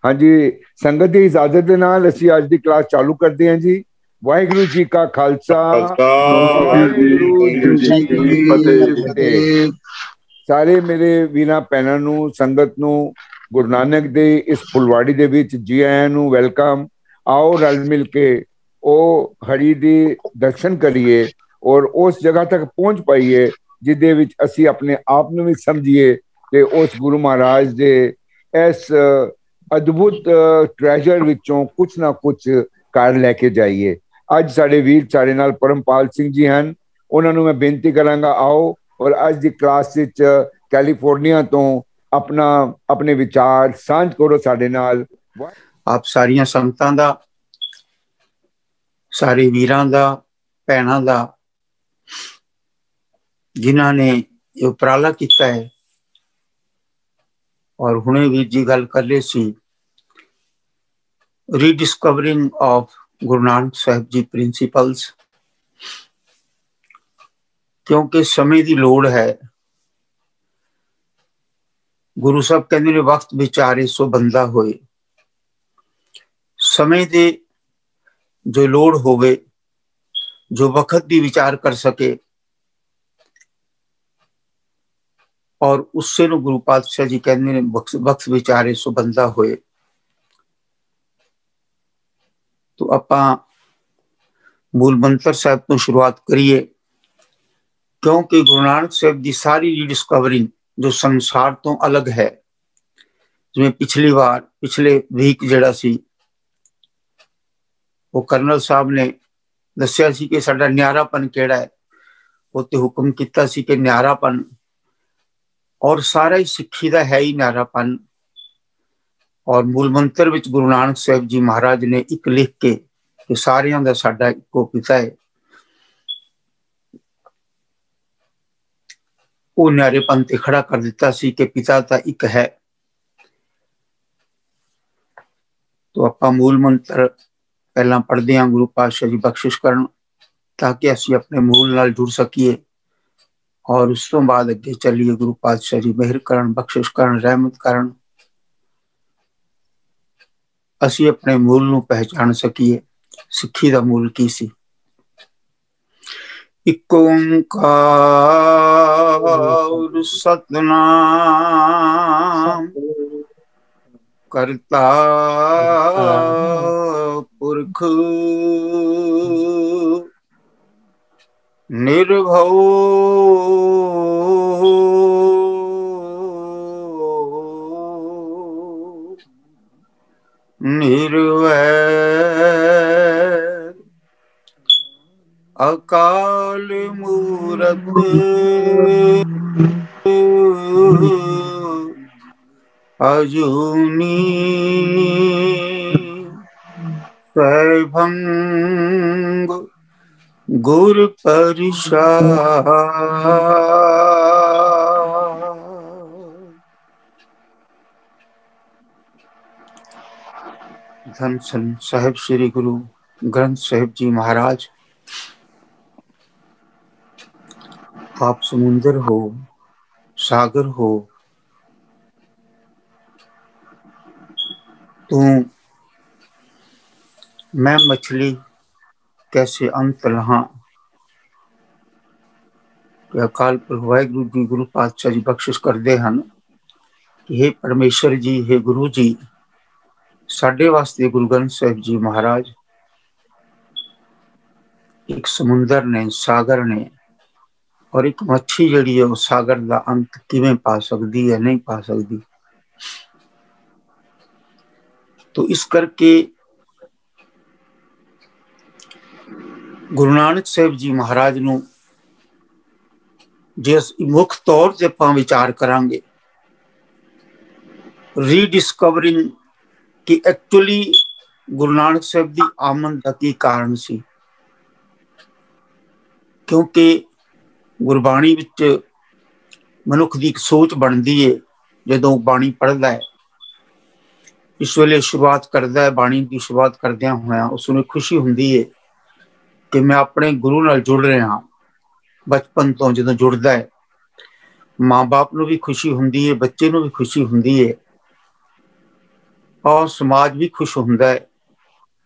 हाँ जी, संगत की इजाजत के नाल ਅਸੀਂ ਅੱਜ ਦੀ ਕਲਾਸ ਚਾਲੂ ਕਰਦੇ ਹਾਂ ਜੀ। ਵਾਹਿਗੁਰੂ ਜੀ ਕਾ ਖਾਲਸਾ, ਵਾਹਿਗੁਰੂ ਜੀ ਕੀ ਫਤਿਹ। ਸਾਰੇ ਮੇਰੇ ਵੀਰਾਂ ਭੈਣਾਂ ਨੂੰ, ਸੰਗਤ ਨੂੰ ਗੁਰੂ ਨਾਨਕ ਦੇ ਇਸ ਫੁਲਵਾੜੀ ਦੇ ਵਿੱਚ ਜੀ ਆਇਆਂ ਨੂੰ, ਵੈਲਕਮ। आओ रल मिल के ओ हरि ਦੇ ਦਰਸ਼ਨ ਕਰੀਏ ਔਰ ਉਸ ਜਗ੍ਹਾ ਤੱਕ ਪਹੁੰਚ ਪਾਈਏ ਜਿਹਦੇ ਵਿੱਚ ਅਸੀਂ ਆਪਣੇ ਆਪ ਨੂੰ ਵੀ ਸਮਝੀਏ ਤੇ ਉਸ ਗੁਰੂ ਮਹਾਰਾਜ ਦੇ ਇਸ ਅਦਭੁਤ ਟ੍ਰੈਜਰ ਵਿੱਚੋਂ ਕੁਛ ਨਾ ਕੁਛ ਘਰ ਲੈ ਕੇ ਜਾਈਏ। ਅੱਜ ਸਾਡੇ ਵੀਰ ਸਾਡੇ ਨਾਲ ਪਰਮਪਾਲ ਸਿੰਘ ਜੀ ਹਨ, ਉਹਨਾਂ ਨੂੰ ਮੈਂ ਬੇਨਤੀ ਕਰਾਂਗਾ ਆਓ ਔਰ ਅੱਜ ਦੀ ਕਲਾਸ ਵਿੱਚ ਕੈਲੀਫੋਰਨੀਆ ਤੋਂ ਆਪਣੇ ਵਿਚਾਰ ਸਾਂਝ ਕਰੋ ਸਾਡੇ ਨਾਲ। ਆਪ ਸਾਰੀਆਂ ਸੰਗਤਾਂ ਦਾ, ਸਾਰੇ ਵੀਰਾਂ ਦਾ, ਭੈਣਾਂ ਦਾ ਜਿਨ੍ਹਾਂ ਨੇ ਇਹ ਉਪਰਾਲਾ ਕੀਤਾ ਹੈ। ਔਰ ਹੁਣੇ ਵੀਰ ਜੀ ਗੱਲ ਕਰ ਰਹੇ ਸੀ ਰੀਡਿਸਕਵਰਿੰਗ ਆਫ ਗੁਰੂ ਨਾਨਕ ਸਾਹਿਬ ਜੀ ਪ੍ਰਿੰਸੀਪਲਸ, ਕਿਉਂਕਿ ਸਮੇਂ ਦੀ ਲੋੜ ਹੈ। ਗੁਰੂ ਸਾਹਿਬ ਕਹਿੰਦੇ ਨੇ ਵਕਤ ਵਿਚਾਰੇ ਸੋ ਬੰਦਾ ਹੋਏ। ਸਮੇਂ ਦੇ ਜੋ ਲੋੜ ਹੋਵੇ, ਜੋ ਵਕਤ ਦੀ ਵਿਚਾਰ ਕਰ ਸਕੇ ਔਰ ਉਸੇ ਨੂੰ ਗੁਰੂ ਪਾਤਸ਼ਾਹ ਜੀ ਕਹਿੰਦੇ ਨੇ ਵਕਤ ਵਿਚਾਰੇ ਸੋ ਬੰਦਾ ਹੋਏ। तो ਆਪਾਂ मूल मंत्र साहब तो शुरुआत करिए, क्योंकि गुरु नानक साहब की सारी रीडिस्कवरिंग जो संसार तो अलग है, जिवें पिछले वीक जिहड़ा सी वो करनल साहब ने दस्सिया सी कि साडा न्यारापन किहड़ा है, उत्ते हुक्म किया सी कि न्यारापन और सारा ही सिक्खी दा है ही न्यारापन। और मूल मंत्र विच गुरु नानक साहब जी महाराज ने एक लिख के कि सारियां दा साडा इक्को पिता है, वो न्यारेपन ते खड़ा कर दिता सी कि पिता ता एक है। तो आपां मूल मंत्र पहला पढ़दे हां, गुरु पातशाह जी बख्शिश करन ताकि असीं अपने मूल नाल जुड़ सकीए और उस तो बाद अगे चलीए। गुरु पातशाह जी मेहर करन, बख्शिश करन, रहमत करन, असीं अपने मूल नूं पहचान सकीए। सिक्खी दा मूल की सी? इक ओंकार सतनाम करता पुरख निर्भव निर्वैर अकाल मूरत अजूनी सैभंग गुर परिषाद। धन सन साहिब श्री गुरु ग्रंथ साहिब जी महाराज, आप समुंदर हो, सागर हो, तू मैं मछली कैसे अंत रहा। अकाल पुरख वाहिगुरु जी गुरु पातशाह जी बख्शिश करते हैं कि हे परमेश्वर जी, हे गुरु जी, साडे वास्ते गुरु ग्रंथ साहिब जी महाराज एक समुंदर ने, सागर ने, और एक मच्छी जिहड़ी है वो सागर का अंत किवें पा सकती है, नहीं पा सकती। तो इस करके गुरु नानक साहिब जी महाराज नूं जे मुख तौर से आपां विचार करांगे रीडिस्कवरिंग कि एक्चुअली गुरु नानक साहिब की आमद का की कारण सी। क्योंकि गुरबाणी विच मनुख की एक सोच बनती है जदों बाणी पढ़ता है, इस वेले शुरुआत करता है, बाणी की शुरुआत करदिया होया उसनूं खुशी हुंदी है कि मैं अपने गुरु नाल जुड़ रहा। बचपन तो जदों जुड़ता है माँ बाप नूं भी खुशी हुंदी है, बच्चे नूं भी खुशी हुंदी है और समाज भी खुश होंदा है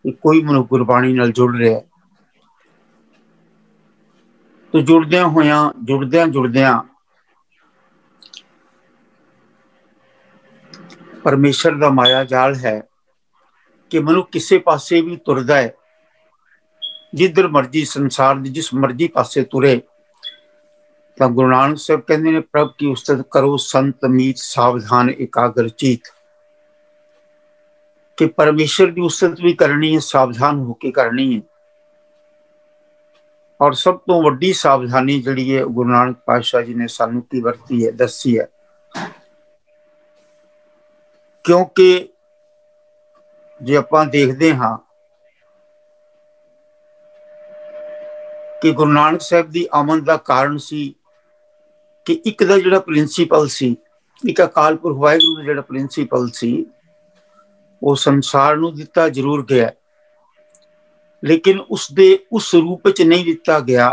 कि कोई मनुख गुरबाणी नाल जुड़ रहा है। तो जुड़दियां परमेश्वर का माया जाल है कि मनुख किसी पासे भी तुरदा है, जिधर मर्जी संसार की जिस मर्जी पासे तुरे, तो गुरु नानक साहब कहते ने प्रभ की उस्तत करो संत मीत सावधान एकाग्र चीत, कि परमेश्वर की उस्तत भी करनी है, सावधान होकर करनी है। और सब तो वड्डी सावधानी जिहड़ी है गुरु नानक पातशाह जी ने सानू की वरती है, दसी है। क्योंकि जे आपां देखते हाँ कि गुरु नानक साहब की आमद का कारण सी कि एक दा जिहड़ा प्रिंसीपल सी, एक अकाल पुरख वाहिगुरू दा जिहड़ा प्रिंसीपल सी, वो संसार नूं दिता जरूर गया, लेकिन उसदे उस रूप च नहीं दिता गया।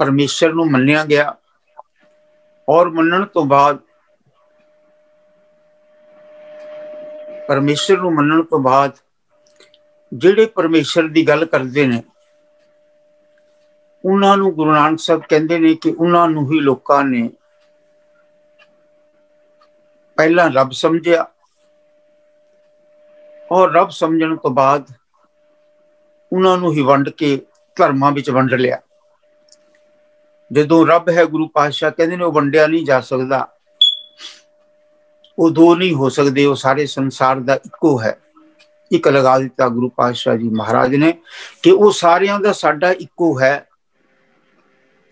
परमेश्वर नूं मन्निया गया और मनण तो बाद परमेश्वर नूं मनण तो बाद जिहड़े परमेश्वर की गल करते हैं उन्हां नूं गुरु नानक साहब कहते हैं कि उन्हां नूं ही लोकां ने पहला रब समझिया और रब समझण तो बाद उन्हां नूं ही वंड के धर्मां विच वंड लिया। जदों रब है गुरु पातशाह कहते हैं वो वंडिया नहीं जा सकता, वो दो नहीं हो सकते, वो सारे संसार का इको है। एक लगा दिता गुरु पातशाह जी महाराज ने कि वो सारियां दा साडा इको है,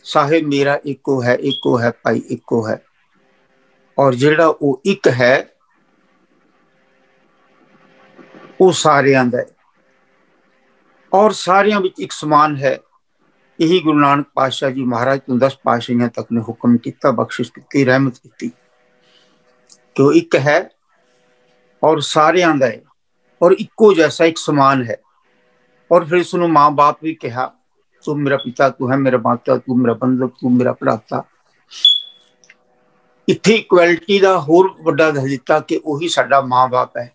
साहिब मेरा इको है भाई इको है। और जिहड़ा वो एक है वो सारियां दा और सारियां विच एक समान है। यही गुरु नानक पातशाह जी महाराज तो 10 पातशाहियां तक ने हुक्म किया, बख्शिश की, रहमत की कि वो एक है और सारियां दा है और इको जैसा एक समान है। और फिर उसनों माँ बाप भी कहा, तू मेरा पिता, तू है मेरा माता, तू मेरा बंधु, तू मेरा भ्राता। इत्थे इक्वैलिटी का होर वड्डा दस दिता कि वही साडा माँ बाप है।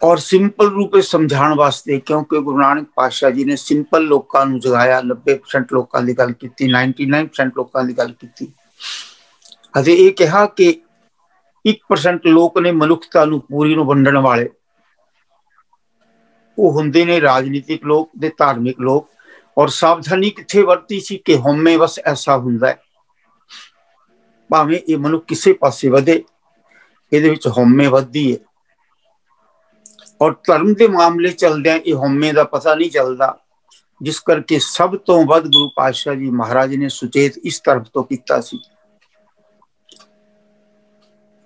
और सिंपल रूप में समझाने वास्ते, क्योंकि गुरु नानक पातशाह जी ने सिंपल लोगों को जगाया, 90% लोगों की गल की, 99% लोगों की गल की। अजे ये कहा कि 1% लोग ने मनुखता नूं पूरी नूं वंडण वाले, वो हुंदे ने राजनीतिक लोग ते धार्मिक लोग। और सावधानी कित्थे वरती सी कि हौमे बस ऐसा हुंदा है, भावें ये मनुख किसी पासे वधे, इहदे विच हौमे वधदी है। और धर्म के मामले चलदे ये हौमे का पता नहीं चलता, जिस करके सब तो वध गुरु पातशाह जी महाराज ने सुचेत इस तरफ तो किया सी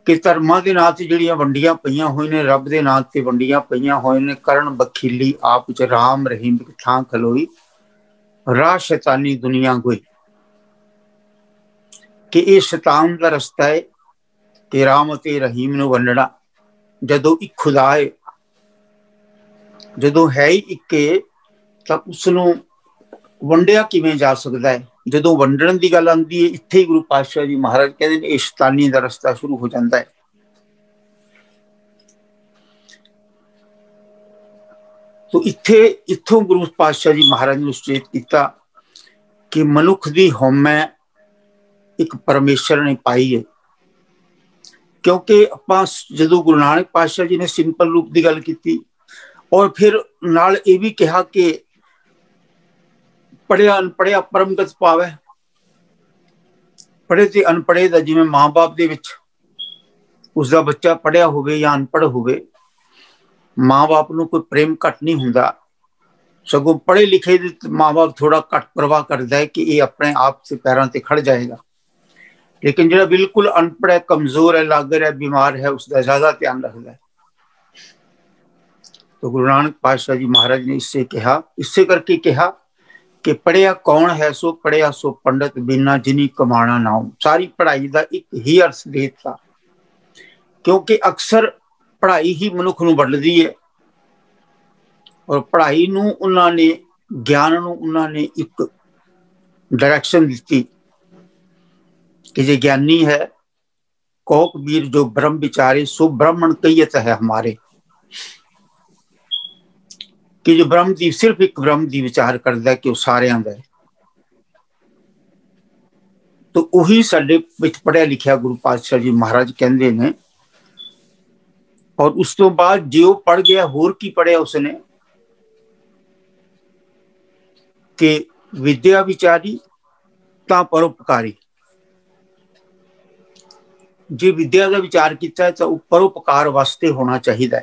कि धर्मां दे नां ते जिहड़ियां वंडियां पईयां होई ने, रब दे नां ते वंडियां पईयां होई ने। करण बखीली आप च राम रहीम थां खलोई, राह शैतानी दुनिया गोई, कि ये शैतान का रस्ता है कि राम ते रहीम नूं वंडना। जदों एक खुदा है, जदों है ही एक, तो उसनों वंडिया किवें जा सकता है। जदों वंडण की गल आती है, इत्थे ही गुरु पातशाह जी महाराज कहते हैं शैतानी का रस्ता शुरू हो जाता है। तो इत्थों गुरु पातशाह जी महाराज ने सुचेत किया कि मनुख की हौमै एक परमेश्वर ने पाई है। क्योंकि आपां जदों गुरु नानक पातशाह जी ने सिंपल रूप की गल की और फिर नाल ये भी कहा कि पढ़िया अनपढ़िया परमगत पावे, पढ़े ते अनपढ़े दा जिवें माँ बाप दे विच उसका बच्चा पढ़िया होवे या अनपढ़ होवे, माँ बाप नूं कोई प्रेम घट नहीं हुंदा, सगों पढ़े लिखे माँ बाप थोड़ा घट परवाह करता है कि ये अपने आप से पैरों से खड़ जाएगा। लेकिन जो बिल्कुल अनपढ़ है, कमजोर है, लागर है, बीमार है, उसका ज्यादा ध्यान रखता है। तो गुरु नानक पातशाह जी महाराज ने इससे कहा, इससे करके कहा कि पढ़िया कौन है, सो पढ़िया सो पंडित, बिना जिनी कमाना नाम। सारी पढ़ाई का एक ही अर्थ देता, क्योंकि अक्सर पढ़ाई ही मनुख नूं बदलदी है। और पढ़ाई नूं उन्होंने, ज्ञान नूं उन्होंने एक डायरेक्शन दी कि जे ज्ञानी है कहो कबीर जो ब्रह्म विचारे सो ब्राह्मण कहियत है हमारे, कि जो ब्रह्म दी सिर्फ एक ब्रह्म दी विचार करता है कि वह सारियां दा है। तो उही साडे विच पढ़िया लिखिया गुरु पातशाह जी महाराज कहंदे ने। और उस तो बाद जो पढ़ गया होर की पढ़िया उसने कि विद्या विचारी तां परोपकारी। जे विद्या का विचार किया है तो परोपकार वास्ते होना चाहिए।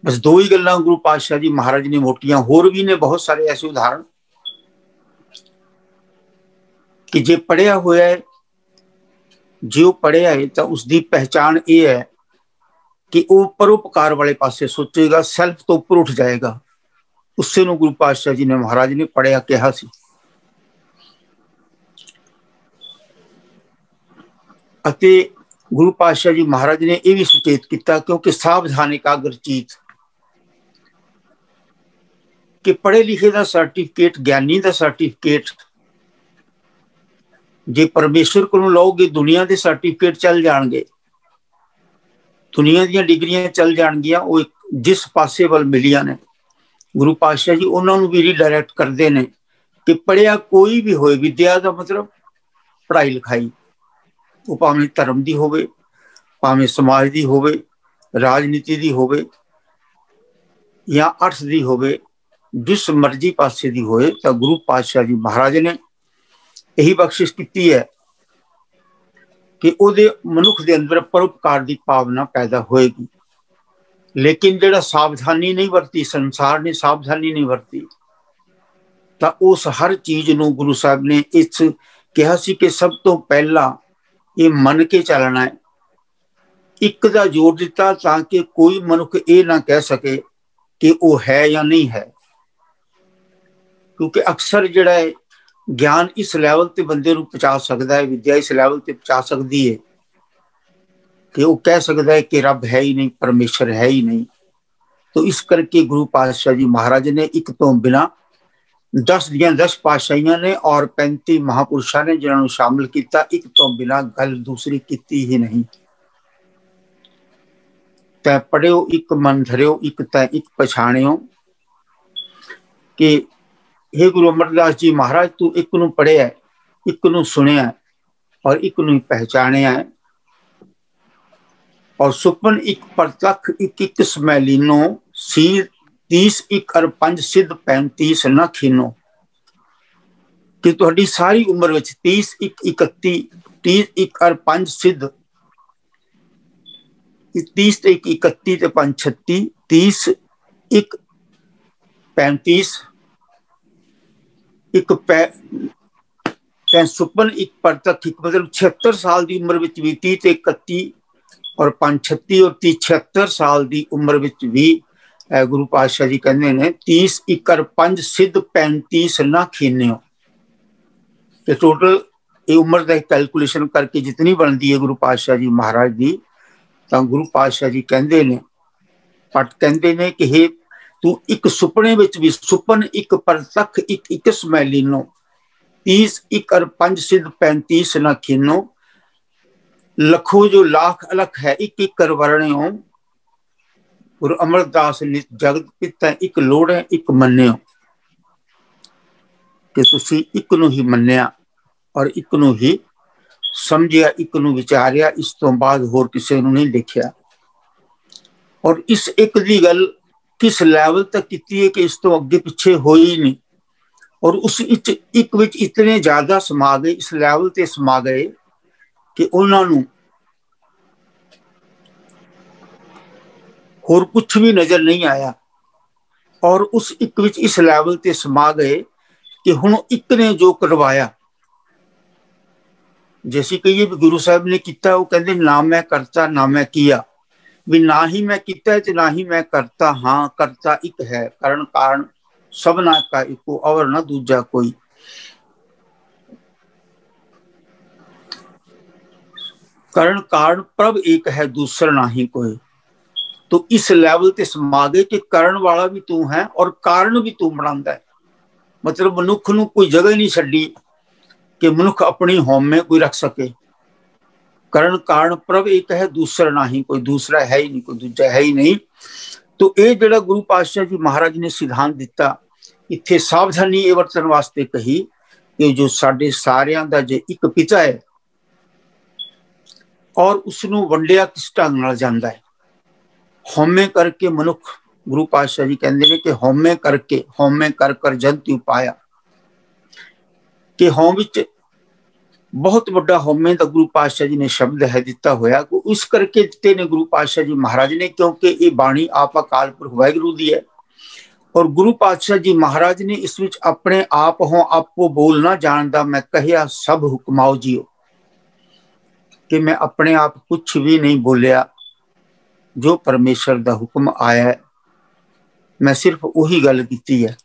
बस दो ही गल्लां गुरु पातशाह जी महाराज ने मोटियां, होर भी ने बहुत सारे ऐसे उदाहरण कि जे पढ़िया होया है, जो पढ़िया है तो उसकी पहचान ये है कि वो परोपकार वाले पासे सोचेगा, सैल्फ तो उपर उठ जाएगा। उससे नु गुरु पातशाह जी ने महाराज ने पढ़िया कहा सी। अते गुरु पातशाह जी महाराज ने यह भी सुचेत किया, क्योंकि सावधान एकाग्र चीत कि पढ़े लिखे का सर्टिफिकेट, ज्ञानी का सर्टिफिकेट जे परमेश्वर को लोगे दुनिया के सर्टिफिकेट चल जाएंगे, दुनिया दी डिग्रियां चल जाएगियां। वो जिस पासे वाल मिलिया ने गुरु पातशाह जी उन्होंने भी रिडायरैक्ट करते हैं कि पढ़िया कोई भी होए, विद्या का मतलब पढ़ाई लिखाई, वो भावें धर्म की होवे, भावें समाज की होवे, राजनीति की होवे या अर्थ की होवे, जिस मर्जी पासे की होए, तो गुरु पातशाह जी महाराज ने यही बख्शिश की है कि उहदे मनुख के अंदर परोपकार की भावना पैदा होएगी। लेकिन जिहड़ा सावधानी नहीं वरती, संसार ने सावधानी नहीं वरती, तो उस हर चीज नूं गुरु साहब ने इस कहा सी कि सब तो पहला ये मन के चलना है। एक दा जोर दिता ताकि कोई मनुख ये ना कह सके कि वो है या नहीं है, क्योंकि अक्सर जिहड़ा है ज्ञान इस लैवल ते बंदे नूं पहुंचा सकता है, विद्या इस लैवल ते पहुंचा सकती है कि वो कह सकता है कि रब है ही नहीं, परमेश्वर है ही नहीं। तो इस करके गुरु पातशाह जी महाराज ने एक तो बिना 10 पातशाहियां ने और 35 महापुरुषों ने जिन्होंने शामिल किया, एक तो बिना गल दूसरी की ही नहीं। तै पढ़ियो एक मन धरियो, एक तै एक पछाणियो, कि हे गुरु अमरदास जी महाराज तू एक नूं पढ़िया, एक नूं सुनिया और एक नूं पहचानिया है। और सुपन एक परतख एक एक समैलीनो सी 30 एक अर 5 सिद्ध 35 न खीनो, कि तुहाडी सारी उम्र विच 30 एक 31 30 एक अर 5 सिद्ध 30 ते 31 ते 5 36 30 एक 35 एक सुपन एक परतक एक मतलब 76 साल की उम्र विच भी 30 ते 31 और 5 36 और 30 76 साल की उम्र विच भी गुरु पातशाह जी कहते हैं 30 एक अर 5 सिद्ध 35 ना खीन्यो। तो टोटल ये उम्र का कैलकुलेशन करके जितनी बनती है गुरु पातशाह जी महाराज की, तो गुरु पातशाह जी कहते हैं पट कहते हैं कि हे तू एक सुपने विच भी सुपन एक परतख एक एक समैलीनो 30 एक अर 5 सिद्ध 35 ना खीनो, लखो जो लाख अलख है एक एक कर वर्ण्यो, गुरु अमरदास नित जगत पिता एक लोड़ है एक मन्यो, कि तुसी एक नूं ही मन्निया और एक नूं ही समझिया, एक नूं विचारिया, इस तो बाद होर किसी नूं नहीं देखिया। और इस एक दी गल किस लैवल तक की है कि इस तो अगे पिछे हो ही नहीं। और उस एक विच इतने ज्यादा समा गए, इस लैवल ते समा गए कि उन्होंने होर कुछ भी नजर नहीं आया। और उस एक विच इस लैवल ते समा गए कि हुण एक ने जो करवाया, जैसे कहिए भी गुरु साहब ने किया, वो कहते ना मैं करता ना मैं किया, भी ना ही मैं किया ते ना ही मैं करता, हाँ करता एक है, कारण कारण सबना का इको और ना दूजा कोई। कारण कारण प्रभ एक है दूसरा ना ही कोई। तो इस लैवल ते समा गए कि करण वाला भी तू है और कारण भी तू बनांदा है। मतलब मनुख नूं कोई जगह नहीं छड्डी कि मनुख अपनी होम में कोई रख सके, करण कारण प्रभ एक है, दूसरा नहीं, कोई दूसरा है ही नहीं, कोई दूजा है ही नहीं। तो ये जिहड़ा गुरु पातशाह जी महाराज ने सिद्धांत दिता, इत्थे सावधानी ये वरतन वास्ते कही कि जो साडे सारियां दा जे एक पिता है और उसनू वंडिया किस ढंग नाल जांदा है। हौमे करके मनुख, गुरु पातशाह जी कहते हैं कि हौमे करके, हौमे कर कर जंतु पाया, कि हौम विच बहुत बड़ा हौमे का गुरु पातशाह जी ने शब्द है दिता होया, को इस करके दिते ने गुरु पातशाह जी महाराज ने, क्योंकि ये बाणी आप अकाल पुरख वाहिगुरू दी है। और गुरु पातशाह जी महाराज ने इस विच अपने आप हों आपको बोल ना जानदा, मैं कहिया सब हुक्माओ जियो, कि मैं अपने आप कुछ भी नहीं बोलिया, जो परमेश्वर का हुक्म आया है मैं सिर्फ वही गल की है,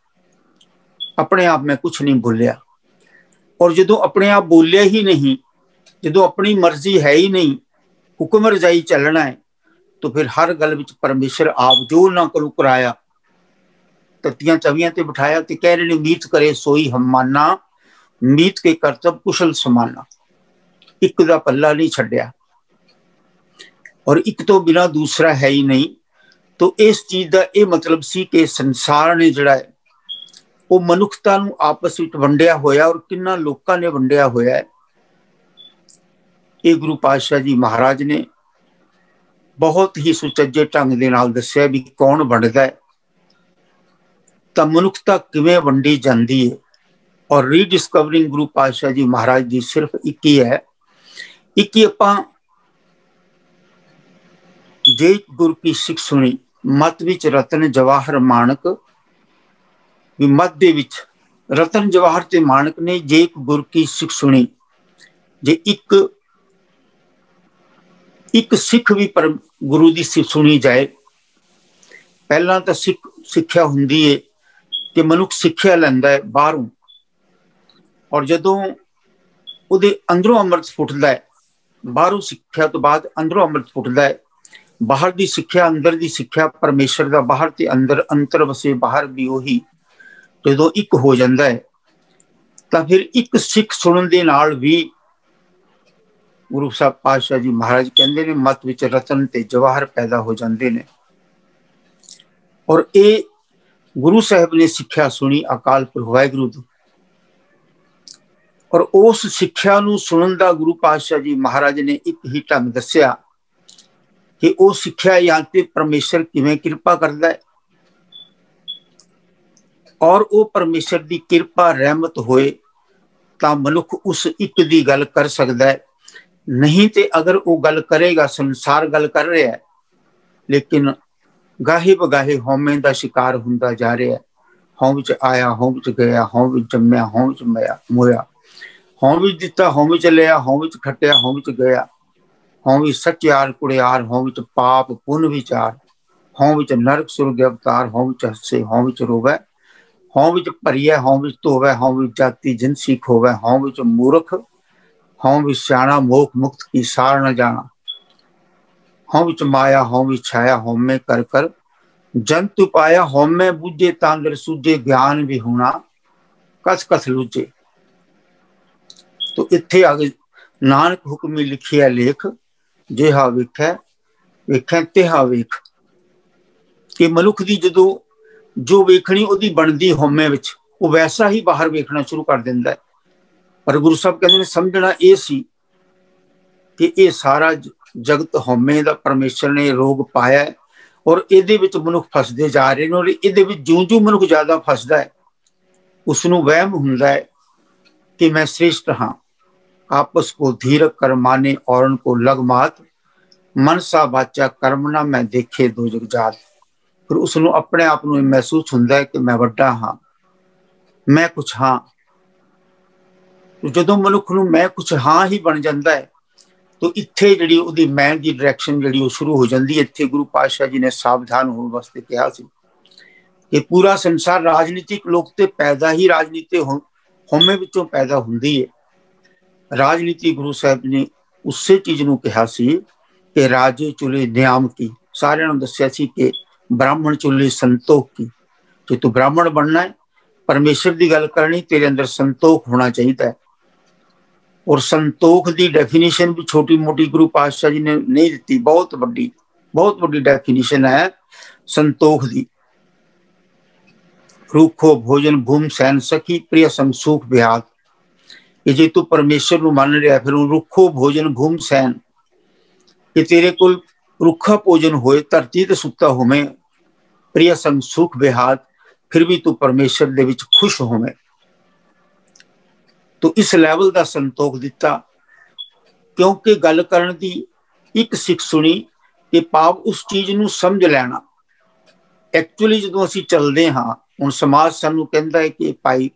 अपने आप मैं कुछ नहीं बोलिया। और जो अपने आप बोलिया ही नहीं, जो अपनी मर्जी है ही नहीं, हुक्म रजाई चलना है, तो फिर हर गल विच परमेश्वर आप जो ना करू कराया, तत्तियां चवियां ते बिठाया, कि कह रहे मीत करे सोई हम माना, मीत के करतब कुशल समाना, एक दा पल्ला नहीं छड्या और एक तो बिना दूसरा है ही नहीं। तो इस चीज का यह मतलब सी कि संसार ने जिहड़ा है वो मनुखता नूं आपस विच वंडिया होया, और किन्ना लोकां ने वंडिया होया है। ये गुरु पातशाह जी महाराज ने बहुत ही सुचज्जे ढंग दे नाल दस्सिया भी कौन वंडदा है, तां मनुखता किवें वंडी जांदी है। और रीडिस्कवरिंग गुरु पातशाह जी महाराज जी सिर्फ एक ही है, एक ही आपां जे गुरु की सिख सुनी, मत विच रतन जवाहर माणक, भी मत दे विच रतन जवाहर ते माणक ने, जे गुरु की सिख सुनी, जे एक सिख भी पर गुरु की सिख सुनी जाए। पहला तो सिक्ख्या हुंदी है कि मनुख सिक्ख्या लैंदा है बाहरों, और जदों उहदे अंदरों अमृत फुटदा है, बाहरों सिक्ख्या तो बाद अंदरों अमृत फुटदा है। बाहर की सिक्ख्या, अंदर की सिक्ख्या, परमेश्वर का बाहर ते अंदर, अंतर वसे बाहर भी वही जो एक हो जाता है, तो फिर एक सिख सुनने दे नाल भी गुरु साहब पातशाह जी महाराज कहते हैं मत विच रतन ते जवाहर पैदा हो जाते हैं। और ये गुरु साहब ने सिक्ख्या सुनी अकाल पुरख वाहिगुरू दी, और उस सिक्ख्या नूं सुनन दा गुरु पातशाह जी महाराज ने एक ही ढंग दस्सिया कि वो सिक्ख्या यां ते परमेश्वर किवें किरपा करदा है, और वो परमेश्वर की किरपा रहमत होए तां मनुख उस एक दी गल कर सकदा है। नहीं तो अगर वो गल करेगा, संसार गल कर रहा है लेकिन गाहे बगाहे हौमे का शिकार हुंदा जा रहा है। हौं विच आया, हौं विच गया, हौं विच जम्मिया, हौं विच मोया, हौं विच दिता, हौं विच लिया, हौं विच खट्टिया, हौं विच गया, हौं विच सच्चार कुड़ियार, हौं विच पाप पुन विचार, हौं विच नरक सुरग अवतार, हौं विच हसे, हौं विच रोवै, हौं विच भरिया, हौं विच धोवै, हौं विच जाति जिनसी खोवै, हौं विच मूर्ख, हौं विच सियाणा, मोख मुक्त की सार न जाना, हौं विच माया, हौं विच छाया, हौमे कर कर जंतु पाया, हौमे बूझे तांदर सूझे, ज्ञान भी होना कस कस लूझे। तो इत्थे आगे नानक हुक्मी लिखिया लेख, जेहा वेखै वेखै तेहा वेख, कि मनुख दी जदों जो वेखनी उहदी बनदी हौमे विच, वो वैसा ही बाहर वेखना शुरू कर दिंदा है। पर गुरु साहब कहते हैं समझना ये सी कि ये सारा जगत हौमे दा परमेश्वर ने रोग पाया है, और इहदे विच मनुख फसदे जा रहे हैं। और इहदे विच जो मनुख ज्यादा फसदा है उसनूं वहम हुंदा है कि मैं श्रेष्ठ हाँ, आपस को धीरक कर माने औरन को लग मात, मनसा वाचा कर्म ना मैं देखे दो जग जात। फिर उसनूं अपने आप नूं महसूस हुंदा है कि मैं वड्डा हाँ, मैं कुछ हाँ। जदों मनुख नूं मैं कुछ हाँ ही बन जाता है तो इत्थे जिहड़ी उहदी मैं दी डायरैक्शन जिहड़ी शुरू हो जाती है। इत्थे गुरु पातशाह जी ने सावधान होने वास्ते कहा सी कि पूरा संसार राजनीतिक लोक ते पैदा ही राजनीति हौमे विचों पैदा हुंदी है। राजनीति गुरु साहब ने उसे चीज नूं कहा सी कि राजे चुले नियाम की, सारियां नूं दस्सिया सी कि ब्राह्मण चुले संतोख की। जे तू ब्राह्मण बनना है, परमेश्वर की गल करनी, तेरे अंदर संतोख होना चाहिए है। और संतोख की डेफिनेशन भी छोटी मोटी गुरु पातशाह जी ने नहीं दी, बहुत बड़ी डेफिनेशन है संतोख की। रूखो भोजन भूम सैन सखी प्रिय संग सुख बिहाग। कि जे तू परमेश्वर को मान रहा फिर रूखो भोजन भूम सैन, कि तेरे को रुखा भोजन होए धरती ते सुता होवे, प्रिय संग सुख बिहाग, फिर भी तू परमेश्वर दे विच खुश होवे। तो इस लैवल का संतोख दिता, क्योंकि गल करन दी एक सिख सुनी कि भाव उस चीज नूं समझ लेना। एक्चुअली जो असीं चलते हाँ, हुण समाज सानूं कहंदा है कि भाई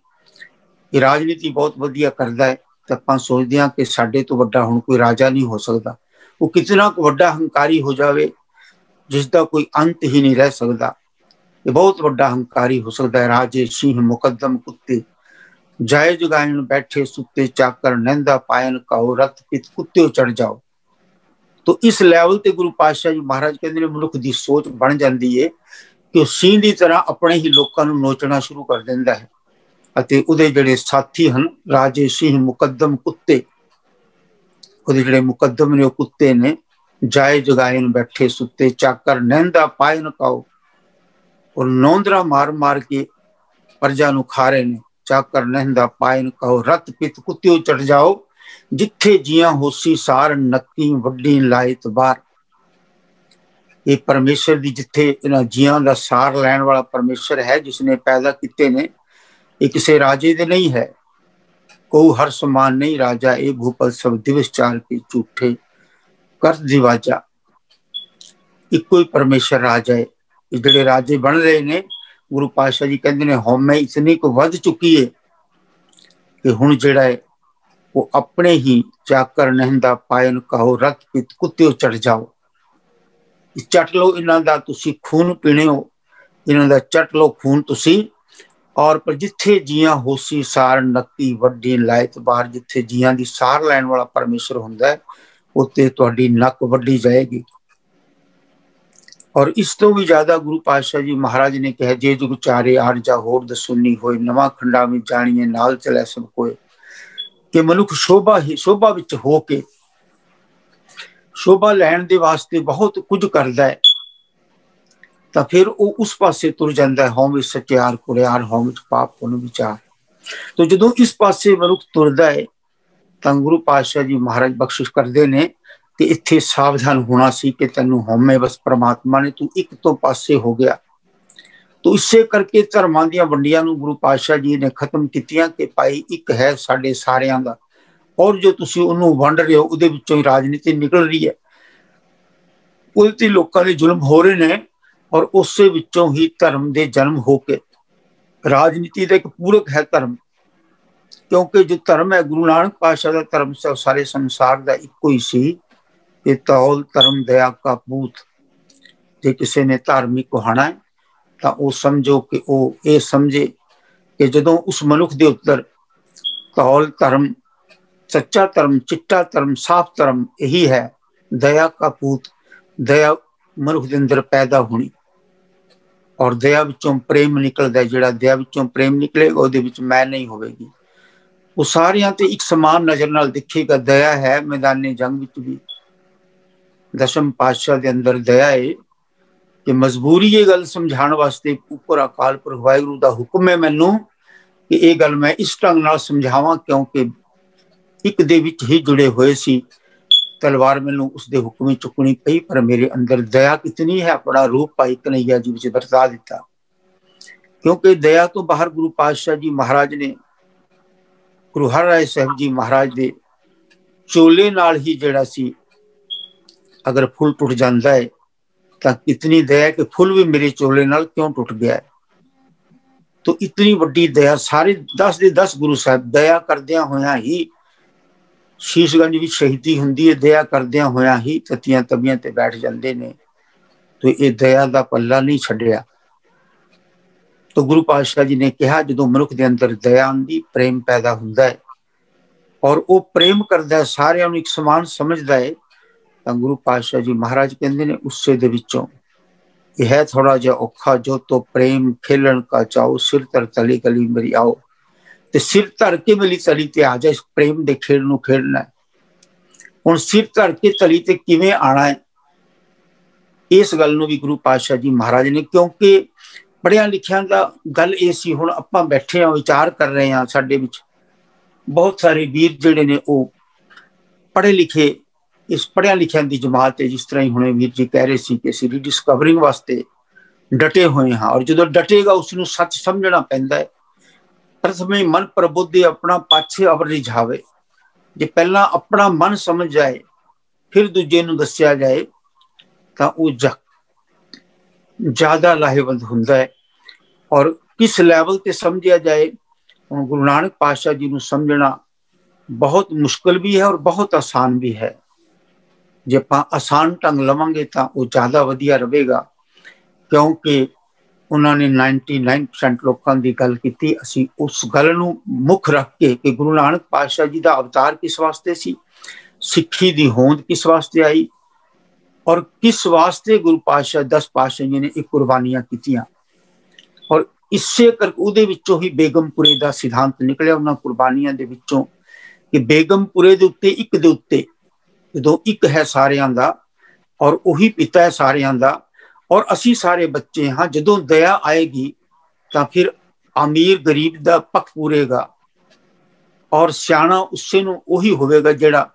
ये राजनीति बहुत वधिया करदा है, तो आपां सोचदे हां कि साडे तो वड्डा हुण कोई राजा नहीं हो सकता। वो कितना को वड्डा हंकारी हो जाए जिसका कोई अंत ही नहीं रह सकता। ये बहुत वड्डा हंकारी हो सकता है। राजे सिंह मुकदम कुत्ते, जायज गायन बैठे सुते, चाकर नंदा पायन कहो, रथ पित कुत्ते चढ़ जाओ। तो इस लैवल ते गुरु पातशाह जी महाराज कहते हैं मनुख की सोच बन जाती है कि वह सिंह की तरह अपने ही लोगों को नोचना शुरू कर देता है। ਅਤੇ ਉਹਦੇ ਜਿਹੜੇ ਸਾਥੀ ਹਨ ਰਾਜੇ ਸਿੰਘ ਮੁਕੱਦਮ ਕੁੱਤੇ, ਉਹਦੇ ਜਿਹੜੇ ਮੁਕੱਦਮ ਨੇ ਉਹ ਕੁੱਤੇ ਨੇ। ਜਾਏ ਜਗਾਇਨ ਬੈਠੇ ਸੁੱਤੇ, ਚਾਕਰ ਨਹਿੰਦਾ ਪਾਇਨ ਕਾਓ, ਔਰ ਨੌਂਦਰਾ ਮਾਰ ਮਾਰ ਕੇ ਪ੍ਰਜਾ ਨੂੰ ਖਾ ਰਹੇ ਨੇ। ਚਾਕਰ ਨਹਿੰਦਾ ਪਾਇਨ ਕਾਓ, ਰਤ ਪਿਤ ਕੁੱਤਿਓ ਚੜ ਜਾਓ, ਜਿੱਥੇ ਜੀਆਂ ਹੋਸੀ ਸਾਰ ਨੱਕੀ ਵੱਡੀ ਲਾਇਤ ਬਾਰ। ਇਹ परमेश्वर ਦੀ ਜਿੱਥੇ ਇਹਨਾਂ ਜੀਆਂ ਦਾ ਸਾਰ ਲੈਣ ਵਾਲਾ परमेश्वर है जिसने पैदा ਕੀਤੇ ने, ये किसी राजे दे नहीं है। को हर समान नहीं राजा, ये भूपल सब दिवस चार के झूठे कर दिवाजा। इको ही परमेश्वर राजा है। ये जिहड़े राजे बन रहे ने, गुरु पातशाह जी कहते हैं हौमे इतनी को वध चुकी है कि हुण जिहड़ा है वो अपने ही चाकर नहिंदा पायन कहो, रथ पित कुत्ते चढ़ जाओ। चट लो इन्हां दा तुसी खून पीने हो, इन्हां दा चट लो खून तुसी। और पर जिथे जियां होसी सार नक्की वड्डी लायत बार, जिथे जियां दी सार लैण वाला परमेश्वर हुंदा है उत्ते तुहाडी नक वड्डी जाएगी। और इस तो भी ज्यादा गुरु पातशाह जी महाराज ने कहा, जे जुग चारे आरजा होर दसुनी होए, नवा खंडा में जानिए नाल चलै सब कोए। कि मनुख शोभा विच हो के शोभा लैण दे वास्ते बहुत कुछ करदा है, तो फिर वो उस पासे तुर जाता है। होम विच सचियार कुड़ियार, होम विच पाप पुन विचार। तो जो इस पासे मनुख तुरदा है तो गुरु पातशाह जी महाराज बख्शिश करते हैं कि इत्थे सावधान होना सी कि तेनू होमे बस परमात्मा ने तू एक तो पासे हो गया। तो इसे करके धर्मां दीयां वंडियां नूं गुरु पातशाह जी ने खत्म कीतियां कि भाई एक है साडे सारियां दा, और जो तुसी उहनूं वंड रहे हो उहदे विचों ही राजनीति निकल रही है, उहदे ते लोकां दे जुल्म हो रहे ने। और उस विचों ही धर्म के जन्म होके राजनीति का एक पूरक है धर्म। क्योंकि जो धर्म है गुरु नानक पातशाह का धर्म से सारे संसार का इको ही सी कि तौल धर्म दया का पूत। जे किसी ने धार्मिक कहाना है तो वो समझो कि वो ये समझे कि जदों उस मनुख के उत्तर तौल धर्म, सच्चा धर्म, चिट्टा धर्म, साफ धर्म यही है दया का पूत। दया मनुख के अंदर पैदा होनी और दया विचों प्रेम निकलता है। जिहड़ा दया विचों प्रेम निकलेगा उहदे विच मैं नहीं होवेगी। वो सारियां ते एक समान नज़र नाल दिखेगा। दया है मैदाने जंग विच भी। दशम पातशाह के अंदर दया है कि मजबूरी ये गल समझाने वास्ते उपर अकाल पुरख वाहिगुरू दा हुक्म है मैनू कि ये गल मैं इस ढंग नाल समझावां, क्योंकि एक दे विच ही जुड़े हुए सी। तलवार मैनू उसके हुक्म चुकनी पई, पर मेरे अंदर दया कितनी है अपना रूप भाई कन्हैया जी विच बरसा दिता। क्योंकि दया तो बाहर गुरु पातशाह जी महाराज ने गुरु हर राय साहब जी महाराज दे चोले नाल ही जिहड़ा सी अगर फुल टुट जाता है तो कितनी दया कि फुल भी मेरे चोले नाल क्यों टुट गया है। तो इतनी वड्डी दया सारे 10 दे 10 गुरु साहब दया करदियां होयां ही शीशगंज भी शहीदी हुंदी है, दया करदियां होयां ही तत्तियां तबियां ते बैठ जाते ने। तो ये दया का पल्ला नहीं छड्डिया। तो गुरु पातशाह जी ने कहा जो मनुख के अंदर दया आंदी प्रेम पैदा हुंदा है और वो प्रेम करदा है, सारियां नूं एक समान समझदा है। तो गुरु पातशाह जी महाराज कहंदे ने उससे दे विचों यह है थोड़ा जिहा औखा जो तो प्रेम खेलन का चाओ, सिर तर तली गली मेरी आओ। ते सिर धर के मेरी तली ते आ जा, इस प्रेम दे खेड नूं खेडना है। हुण सिर धर के तली ते किवें आना है, इस गल नूं भी गुरु पातशाह जी महाराज ने, क्योंकि पढ़िया लिखिया दा गल ये सी, हुण आपां बैठे हां विचार कर रहे हैं, साडे विच बहुत सारे वीर जिहड़े ने वो पढ़े लिखे, इस पढ़िया लिखिया दी जमात है, जिस तरह ही हुणे वीर जी कह रहे सी कि असीं रिडिस्कवरिंग वास्ते डटे हुए हाँ, और जो डटेगा उसनूं सच समझना पैंदा है। प्रथमे मन प्रबुद्धे अपना पाछे अवर रिझावे, जे पहला अपना मन समझ जाए फिर दूजे नूं दस्सिया जाए तां वो ज्यादा लाहेवंद हुंदा है। और किस लैवल ते समझिया जाए, गुरु नानक पातशाह जी नूं समझना बहुत मुश्किल भी है और बहुत आसान भी है। जे आपां आसान ढंग लवांगे तां वो ज्यादा वधिया रहेगा, क्योंकि उन्होंने 99% लोगों की गल की। असी उस गल नूं मुख रख के कि गुरु नानक पातशाह जी का अवतार किस वास्ते सी, सिक्खी दी होंद किस वास्ते आई, और किस वास्ते गुरु पातशाह 10 पातशाह जी ने एक कुर्बानियां कीतियां, और इसे करके उहदे विचों ही बेगमपुरे का सिद्धांत निकलिया उन्हां कुर्बानियां दे विचों कि बेगमपुरे दे उत्ते एक दे उत्ते जो एक है सारियां दा, और उही पिता है सारियां दा, और असी सारे बच्चे हाँ। जदों दया आएगी तो फिर अमीर गरीब दा पक्ष पूरेगा, और सियाणा उससे नूं उही होवेगा जिहड़ा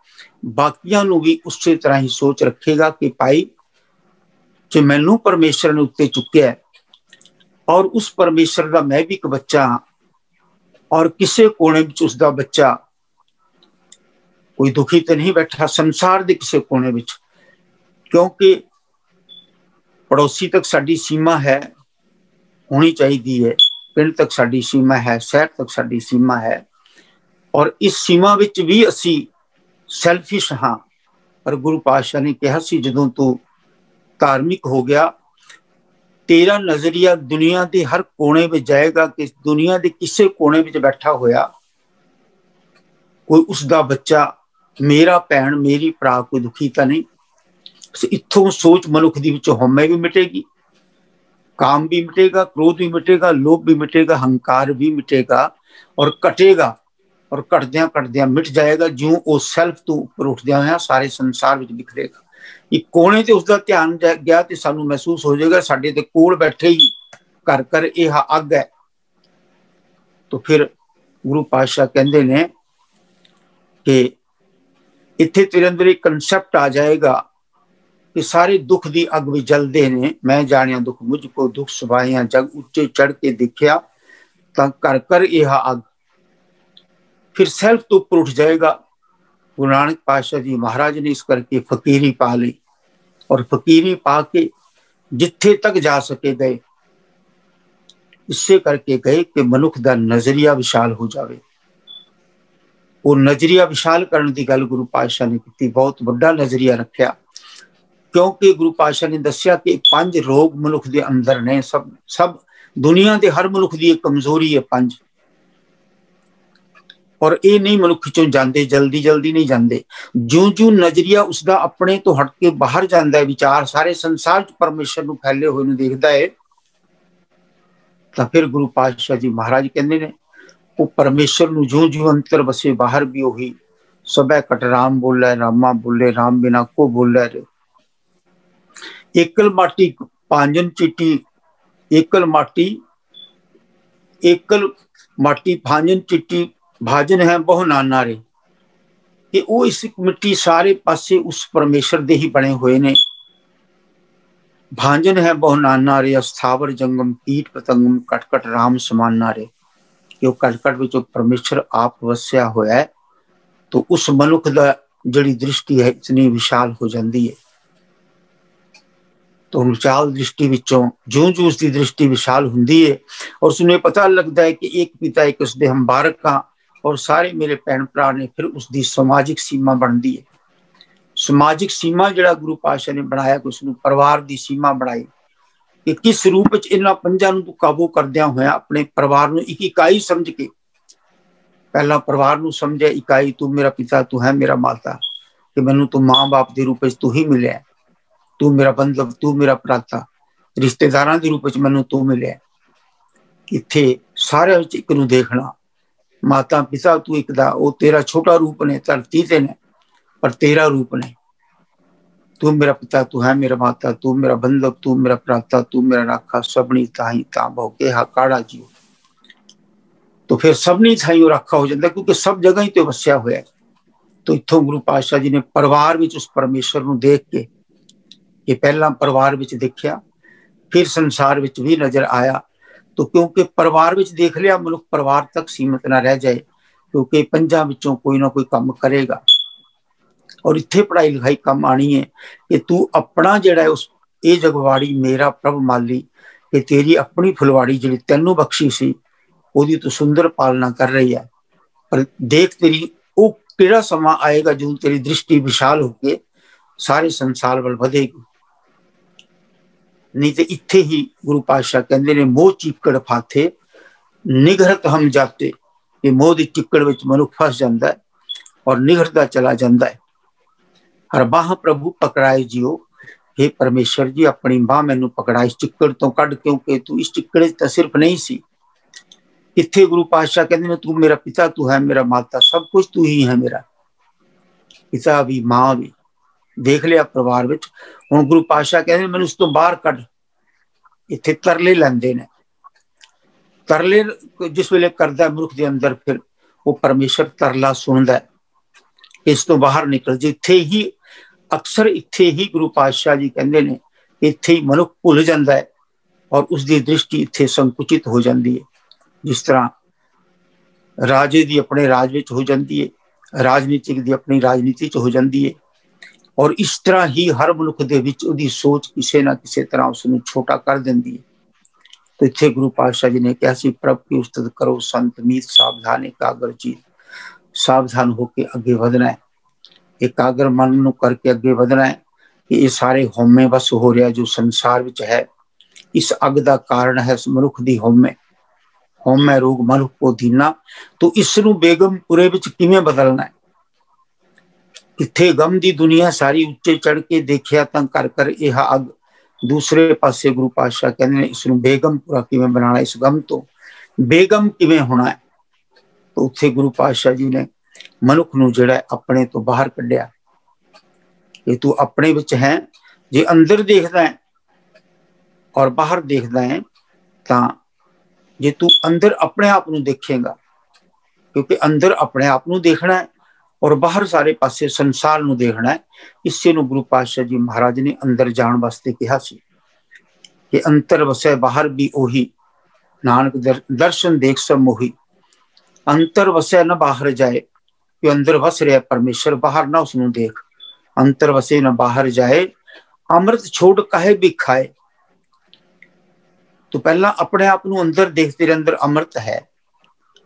बाकियां नूं भी उसे तरह ही सोच रखेगा कि भाई जे मैनूं परमेश्वर ने उत्ते चुक्या है, और उस परमेश्वर का मैं भी एक बच्चा हाँ, और किसी कोने विच उसका बच्चा कोई दुखी तो नहीं बैठा संसार के किसी कोने विच, क्योंकि पड़ोसी तक साडी सीमा है, होनी चाहिए है, पिंड तक साडी सीमा है, शहर तक साडी सीमा है, और इस सीमा विच भी असी सैल्फिश हाँ। पर गुरु पातशाह ने कहा सी जदों तू धार्मिक हो गया, तेरा नजरिया दुनिया के हर कोने में जाएगा कि दुनिया के किसी कोने में बैठा होया कोई उसका बच्चा, मेरा भैन मेरी भरा कोई दुखी तो नहीं। इत्थों सोच मनुख दी विचों हउमय भी मिटेगी, काम भी मिटेगा, क्रोध भी मिटेगा, लोभ भी मिटेगा, हंकार भी मिटेगा, और कटेगा, और कटद्या कटद्या मिट जाएगा, ज्यों वो सैल्फ तो उपर उठद्या होया सारे संसार विच बिखरेगा। एक कोने ते उसका ध्यान गया तो सानू महसूस हो जाएगा साडे ते कोल बैठे ही घर कर यह अग है। तो फिर गुरु पातशाह कहते ने कि इत्थे तेरे अंदर एक कंसैप्ट आ जाएगा कि सारे दुख दी अग भी जलते ने, मैं जानिया दुख मुझको दुख सुभाइया जग उच्चे चढ़ के दिखिया तां कर कर यह अग। फिर सेल्फ तो ऊपर उठ जाएगा। गुरु नानक पातशाह जी महाराज ने इस करके फकीरी पा ली, और फकीरी पा के जिथे तक जा सके गए, इससे करके गए कि मनुख का नजरिया विशाल हो जाए। वो नजरिया विशाल करने की गल गुरु पातशाह ने की, बहुत बड़ा नजरिया रखा, क्योंकि गुरु पातशाह ने दसिया कि 5 रोग मनुख के अंदर ने, सब दुनिया के हर मनुख की एक कमजोरी है 5, और ये नहीं मनुख चों जाते, जल्दी जल्दी नहीं जाते। ज्यों ज्यों नजरिया उसका अपने तो हट के बाहर जाता है, विचार सारे संसार च परमेश्वर को फैले हुए देखता है, तो फिर गुरु पातशाह जी महाराज कहते हैं वो परमेश्वर को ज्यों ज्यों अंतर बसे बाहर भी वही सबै कट राम बोले, रामा बोले, राम बिना को बोले रे। एकल माटी भांजन चिट्टी, एकल माटी भांजन चिट्टी, भाजन है बहु नाना रे। कि वो इस मिट्टी सारे पासे उस परमेश्वर दे ही बने हुए ने। भांजन है बहु नाना रे, अस्थावर जंगम कीट पतंगम कट कट राम समाना रे। कि कट कट विच परमेश्वर आप वस्या होया है, तो उस मनुख दा जिहड़ी दृष्टि है इतनी विशाल हो जाती है। तो विशाल दृष्टि विचों ज्यों ज्यों उसकी दृष्टि विशाल हुंदी है, और उसने पता लगता है कि एक पिता एक उसके हम बारक हाँ, और सारे मेरे भैन भरा ने। फिर उसकी समाजिक सीमा बनती है। समाजिक सीमा जिहड़ा गुरु पातशाह ने बनाया कि उसने परिवार की सीमा बनाई कि किस रूप में इन्हां 5 नूं काबू करदिया होया अपने परिवार नूं एक इकाई समझ के, पहला परिवार नूं समझे इकाई, तू मेरा पिता, तू है मेरा माता, कि मैनूं तू मां बाप के रूप में तू ही मिले, तू मेरा बंधव, तू मेरा भराता, रिश्तेदारां के रूप में मैनूं तू मिले। इत्थे सारे एक नूं देखना, माता पिता तू एक दा, वो तेरा छोटा रूप ने, धरती ते ने पर तेरा रूप ने। तू मेरा पिता, तू है मेरा माता, तू मेरा बंधक, तू मेरा भ्राता, तू मेरा राखा, सबनी ताही ता भौके हा काड़ा जीव। तो फिर सबनी थाई राखा हो जाता, क्योंकि सब जगह ही तो वसिया हुआ है। तो इत्थों गुरु पातशाह जी ने परिवार में उस परमेश्वर को देख के, कि पहला परिवार में देखा, फिर संसार में भी नजर आया। तो क्योंकि परिवार में देख लिया, मनुष्य परिवार तक सीमित ना रह जाए, क्योंकि पंजा विचों कोई ना कोई काम करेगा। और इत्थे पढ़ाई लिखाई कम आनी है कि तू अपना जिहड़ा उस ये जगवाड़ी मेरा प्रभ माली, कि तेरी अपनी फुलवाड़ी जी तेनों बख्शी सी, ओदी तू सुंदर पालना कर रही है। पर देख तेरी वो किहड़ा समा आएगा जो तेरी दृष्टि विशाल होके सारे संसार वाल बढ़ेगी। नहीं तो इत्थे ही गुरु पातशाह कहते ने, मोह चिक्कड़ फाथे निगरत हम जाते। ये मोह की चिक्कड़ विच मनुख फस जाता है और निगरता चला जाता है। हर बाह प्रभु पकड़ाए जियो, हे परमेश्वर जी अपनी बाह मैनू पकड़ा इस चिक्कड़ तो कढ़, क्योंकि तू इस चिक्कड़ तो सिर्फ नहीं सी। इत्थे गुरु पातशाह कहते ने, तू मेरा पिता, तू है मेरा माता, सब कुछ तू ही है मेरा, पिता भी मां भी। देख लिया परिवार विच। हुण गुरु पातशाह कहते मैनू उस तो बाहर कढ़। इत्थे तरले लैंदे ने, तरले जिस वेले करदा मनुख दे अंदर, फिर वो परमेश्वर तरला सुनदा है, इस तो बाहर निकल। जिथे ही अक्सर इत्थे ही गुरु पातशाह जी कहते ने, इत्थे ही मनुख भुल जाता है और उसकी दृष्टि इत्थे संकुचित हो जाती है। जिस तरह राजे दी अपने राज विच हो जाती है, राजनीतिक दी अपनी राजनीति च हो जाती है। और इस तरह ही हर मनुख दे विच उहदी सोच किसी ना किसी तरह उसनूं छोटा कर देंदी है। तो इत्थे गुरु पातशाह जी ने कहा सी, प्रभ की उस्तत करो संत मीत, सावधान एकाग्र चीत। सावधान होके अगे बढ़ना है, एकाग्र मन नूं करके अगे बढ़ना है। कि ये सारे होमे बस हो रहा जो संसार विच है, इस अग का कारण है मनुख दी होमे। होमे रोग मनुख को दीना। तो इसनूं बेगमपुरे विच किवें बदलना है। इत्थे गम दी दुनिया सारी उच्चे चढ़ के देखिया तां कर कर यह अग। दूसरे पासे गुरु पातशाह कहते हैं, इसनूं बेगमपुरा किवें बनाना, इस गम तो बेगम किवें होना है। तो उत्थे गुरु पातशाह जी ने मनुख नूं जिहड़ा अपने तो बाहर कढ़िया, कि तू अपने विच है, जे अंदर देखदा है और बाहर देखदा है, तां जे तू अंदर अपने आप नूं देखेगा, क्योंकि अंदर अपने आप नूं देखना है और बाहर सारे पासे संसार नूं देखना है। इसे नूं गुरु पातशाह जी महाराज ने अंदर जाण वास्ते कहा सी, कि अंतर वसै बाहर भी ओही, नानक दर्शन देख सब मोही। अंतर वसै न बाहर जाए, कि अंदर वस रहा परमेश्वर, बाहर ना उसनूं देख। अंतर वसे न बाहर जाए, अमृत छोड़ काहे भी खाए। तो पहला अपने आप नूं अंदर देख, तेरे अंदर अमृत है,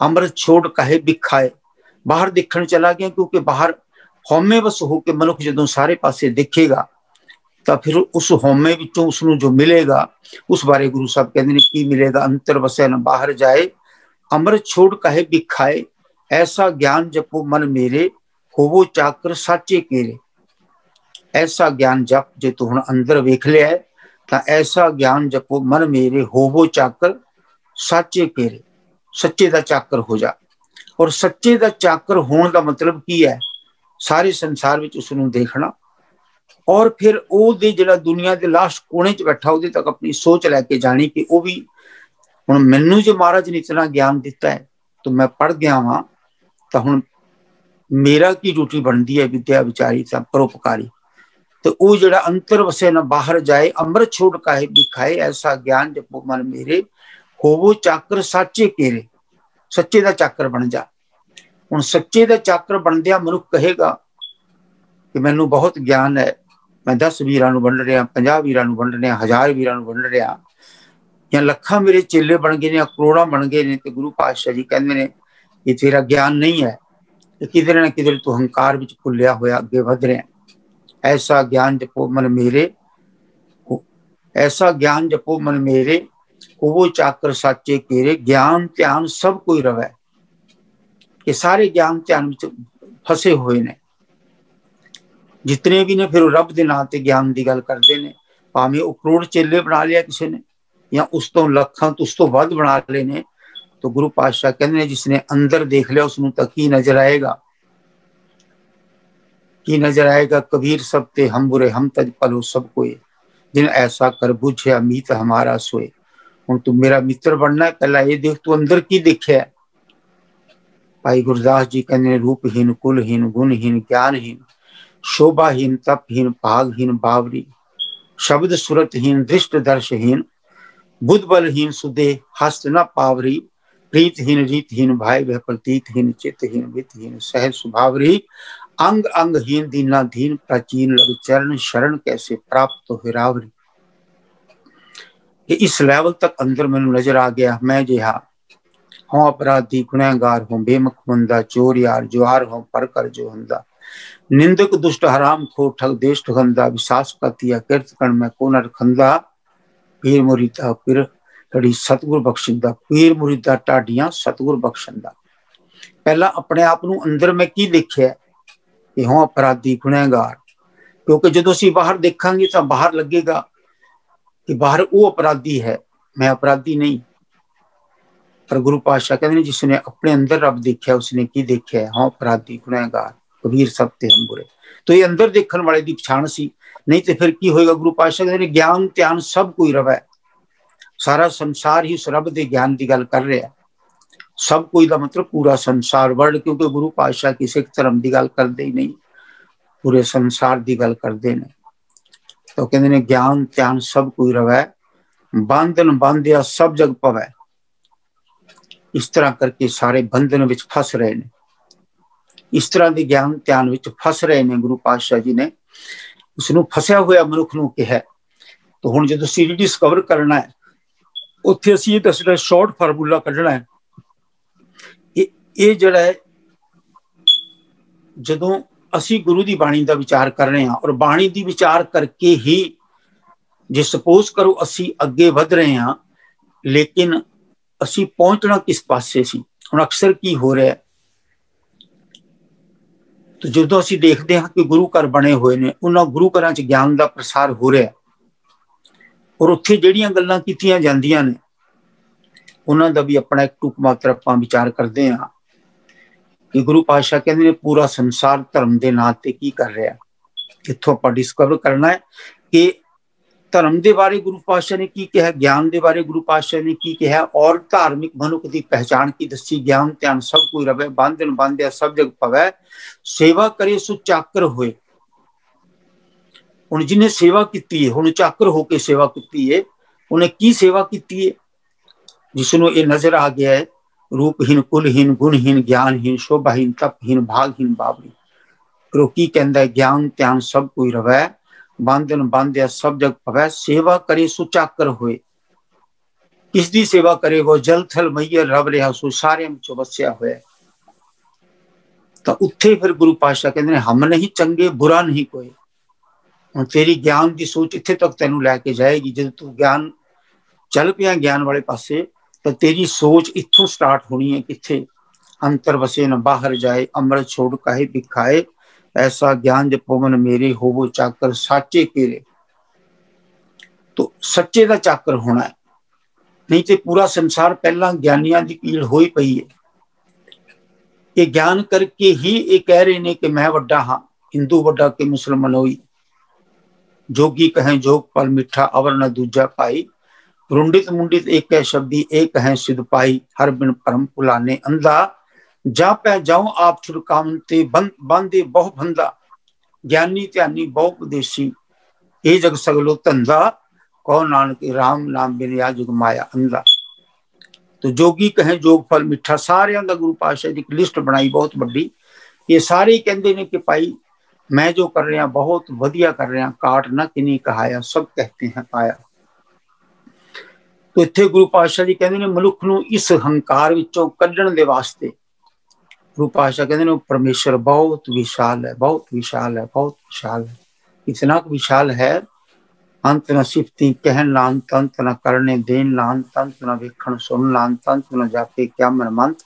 अमृत छोड़ काहे भी खाए। बाहर देखण चला गया, क्योंकि बाहर होमे बस होके मनुख जदों सारे पासे देखेगा, तो फिर उस होमे विचों उसनूं जो मिलेगा, उस बारे गुरु साहब कहते हैं की मिलेगा। अंतर वसै न बाहर जाए, अमृत छोड़ काहे भी खाए। ऐसा ज्ञान जपो मन मेरे, होवो चाकर साचे केरे। ऐसा ज्ञान जप जे तू हुण अंदर वेख लिया है, तो ऐसा ज्ञान जपो मन मेरे, होवो चाकर साचे केरे। सच्चे दा चाकर हो जा। और सच्चे दा चाकर होने का मतलब की है, सारे संसार विच उसनूं देखना। और फिर वो दे जिहड़ा दुनिया के लास्ट कोने च बैठा, उहदे तक अपनी सोच लैके जानी, कि वो भी हुण मैनूं जो महाराज ने इतना ज्ञान दिता है, तो मैं पढ़ गया वां, तो हुण मेरा की ड्यूटी बनती है, विद्या विचारी परोपकारी। तो वो जिहड़ा अंतर वसे न बाहर जाए, अमृत छोड़ काहे भी खाए। ऐसा ज्ञान जपो मन मेरे, होवो चाकर साचे केरे। सच्चे दा चाकर बन जा। हुण सच्चे दा चाकर बनदिया मनुख कहेगा कि मैनूं बहुत ज्ञान है, मैं 10 वीरां नूं वंड रहा, 50 वीरां नूं वंड रहा, 1000 वीरां नूं वंड रहा, या लखां मेरे चेले बन गए ने, करोड़ां बन गए ने। तो गुरु पातशाह जी कहते हैं, ये तेरा ज्ञान नहीं है, किधर ना किधर तू हंकार विच भुलिया होया अगे वध रहा। ऐसा ज्ञान जपो मन मेरे, ऐसा ज्ञान जपो मन मेरे, वो चाकर साचे केरे। ज्ञान ध्यान सब कोई रवै। ये सारे ज्ञान ध्यान में फसे हुए ने जितने भी ने। फिर रब के नाम से ज्ञान की गल करते हैं, भावें वो करोड़ चेले बना लिया किसी ने, या उस तो लखां तो उस तो वध बना ले ने, तो गुरु पातशाह कहते हैं जिसने अंदर देख लिया उसनों तक की नजर आएगा, की नजर आएगा। कबीर सब ते हम बुरे हम तज पलो सब कोई, जिन ऐसा कर बुझे अमीत हमारा सोए। हुण तू मेरा मित्र बनना है, पहला ये देख तू अंदर की देखिया। भाई गुरदास जी कहने रूपहीन कुलहीन गुणहीन ज्ञानहीन शोभाहीन तपहीन भागहीन बावरी, शब्द सुरतहीन दृष्ट दर्शहीन बुद्ध बलहीन सुदे हस्त न पावरी, प्रीतहीन रीतहीन भाई वह प्रतीतहीन चित्तहीन वित्तहीन सहज स्वभावरी, अंग अंगहीन दीनाधीन प्राचीन लग चरण शरण कैसे प्राप्त तो हिरावरी। कि इस लेवल तक अंदर मैनू नजर आ गया, मैं जिहा हूं अपराधी गुनहगार हूं बेमुख बंदा चोर यार जुआर हूं पर कर जो हंदा, निंदक दुष्ट हराम खो ठग देश ठगंदा, विश्वास कतिया कृत कण में को नर खंदा, पीर मुरीदा पीर ढड़ी सतगुर बख्शिंदा, पीर मुरीदा ढाडियां सतगुर बख्शिंदा। पहला अपने आप नू अंदर मैं की देखिया कि हूं अपराधी गुनहगार, क्योंकि जो असीं बाहर देखांगे तो बाहर लगेगा कि बाहर वो अपराधी है, मैं अपराधी नहीं। पर गुरु पातशाह कहते हैं जिसने अपने अंदर रब देखा उसने की देखा है, हाँ अपराधी गुनहगार कबीर सब ते हम बुरे। तो ये अंदर देखने वाले की पछाण सी, नहीं तो फिर की होएगा। गुरु पातशाह कहते हैं ज्ञान ध्यान सब कोई रवै, सारा संसार ही उस रब के ज्ञान की गल कर रहा है। सब कोई का मतलब पूरा संसार वर्ल्ड, क्योंकि गुरु पातशाह किसी धर्म की गल करते ही नहीं, पूरे संसार की गल करते हैं। तो कहते हैं ज्ञान ध्यान सब कोई रवै, बंधन बांधिया सब जग पवै। इस तरह करके सारे बंधन विच फस रहे हैं, इस तरह के ज्ञान ध्यान विच फस रहे हैं। गुरु पातशाह जी ने उसनू फसया होया मनुख नू कहा। तो हुण जदों असीं डिस्कवर करना है, उत्थे असीं ये दसना शॉर्ट फार्मूला कढना है। ये जिहड़ा है जदों असीं गुरु की बाणी का विचार कर रहे हैं, और बाणी की विचार करके ही जे सपोज करो असीं अगे वध रहे हैं, लेकिन असीं पहुंचना किस पासे सी। हुण अक्सर की हो रहा है, तो जदों असीं देखते हैं कि गुरु घर बने हुए ने, उन्हां गुरु घरां च ज्ञान का प्रसार हो रहा है, और उत्थे जिहड़ियां गल्लां कीतियां जांदियां ने उन्हां दा भी अपना एक टुक मात्र आपां विचार करते हैं कि गुरु पातशाह कहते हैं पूरा संसार धर्म के नाम ते की कर रहा है। इत्थों आपां डिस्कवर करना है कि धर्म के बारे गुरु पातशाह ने की कहा, ज्ञान के बारे गुरु पातशाह ने की कहा, और धार्मिक मनुख की पहचान की दसी। ज्ञान ध्यान सब कोई रवे, बांधन बांधिया सब जग पवै, सेवा करे सो चाकर होए। हुण जिन्हें सेवा की है, हुण चाकर होके सेवा की है, उन्हें की सेवा की है, जिसनों ये नजर आ गया है रूपहीन कुलहीन गुणहीन ज्ञानहीन शोभाहीन तपहीन भागहीन बावरी। फिर वो की कहता है ज्ञान ध्यान सब कोई रवै, बंधन बांधिया सब जग पवै, सेवा करे सो चाकर होए। किसदी सेवा करे? वो जल थल मैयर रब रहा सो सारे विचों वसिया होया। तो उत्थे फिर गुरु पातशाह कहते हैं हम नहीं चंगे बुरा नहीं कोई। हुण तेरी ज्ञान की सोच इत्थे तक तेनू लैके जाएगी। जब तू ज्ञान चल पिया ज्ञान वाले पासे, तो तेरी सोच इत्थों स्टार्ट होनी है। कित्थे? अंतर वसे न बाहर जाए, अमृत छोड़ काहे दिखाए, ऐसा ज्ञान जब पवन मेरे हो वो चाकर साचे केरे। तो सच्चे का चाकर होना है, नहीं तो पूरा संसार पहला ज्ञानियां की पीड़ हो ही पई है। ये ज्ञान करके ही ये कह रहे हैं कि मैं वड्डा हाँ, हिंदू वड्डा के मुसलमान होई, जोगी कहें जोग फल मिठा अवर न दूजा पाई, रुंडित मुंडित एक है शब्दी एक है सिद्ध पाई, हर बिन परम पुलाने अंधा, जा पै जाऊं आप छुड़कावते बांधे बहु भंदा, ज्ञानी ध्यानी बहु उपदेशी ये जग सगलो धंधा, कौन नानक राम नाम बिन या जुग माया अंधा। तो जोगी कहें जोग फल मिठा, सारे का गुरु पातशाह की लिस्ट बनाई बहुत बड़ी। ये सारे कहते हैं कि भाई मैं जो कर रहा बहुत वधिया कर रहा, काट ना किनी कहाया, सब कहते हैं पाया। तो इत्थे गुरु पातशाह जी कहते हैं मनुख नूं इस हंकार विचों कढण दे वास्ते गुरु पातशाह कहते हैं परमेश्वर बहुत विशाल है, बहुत विशाल है, बहुत विशाल है। इतना विशाल है अंत न सिफती कहन ना अंत, अंत न करने देन ना अंत, अंत न वेखण सुन ना अंत, अंत न जापे क्या मन मंत,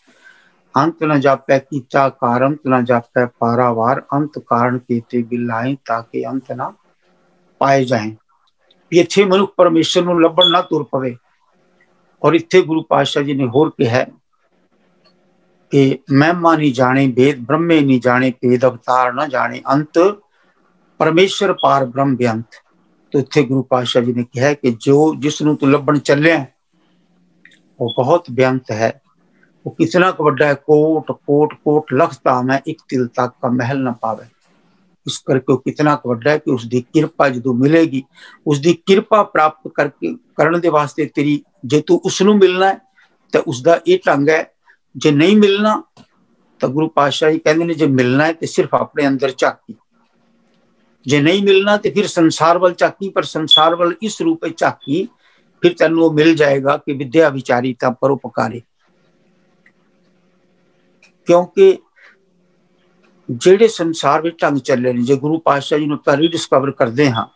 अंत न जापै कीता कार, अंत न जापै पारावार, अंत कारण कीते बिलाए ताकि अंत ना पाए जाए। इत्थे मनुख परमेश्वर नूं लभण ना तुर पवे। और इत्थे गुरु पातशाह जी ने होर कहा कि महिमा नहीं जाने भेद, ब्रह्मे नहीं जाने भेद, अवतार न जाने अंत, परमेश्वर पार ब्रह्म बेअंत। तो इत्थे गुरु पातशाह जी ने कहा कि जो जिसनों तू लभण चलिया वो बहुत बेअंत है, वो कितना क वड्डा है, कोट कोट कोट लख धाम है, एक तिल तक का महल न पावे। इस करके वो कितना क वड्डा है कि उसकी किरपा जो मिलेगी, उसकी किरपा प्राप्त करके करने दे वास्ते तेरी जे तू उसनू मिलना है तो उसका ये ढंग है, जे नहीं मिलना तो गुरु पातशाह जी कहते हैं जे मिलना है तो सिर्फ अपने अंदर झाकी, जे नहीं मिलना तो फिर संसार वाल झाकी, पर संसार वाल इस रूप में झाकी फिर तेन वो मिल जाएगा कि विद्या विचारी ता परोपकारी। क्योंकि जेड़े संसार में ढंग चले ने, जे गुरु पातशाह जी ने रीडिस्कवर करते हाँ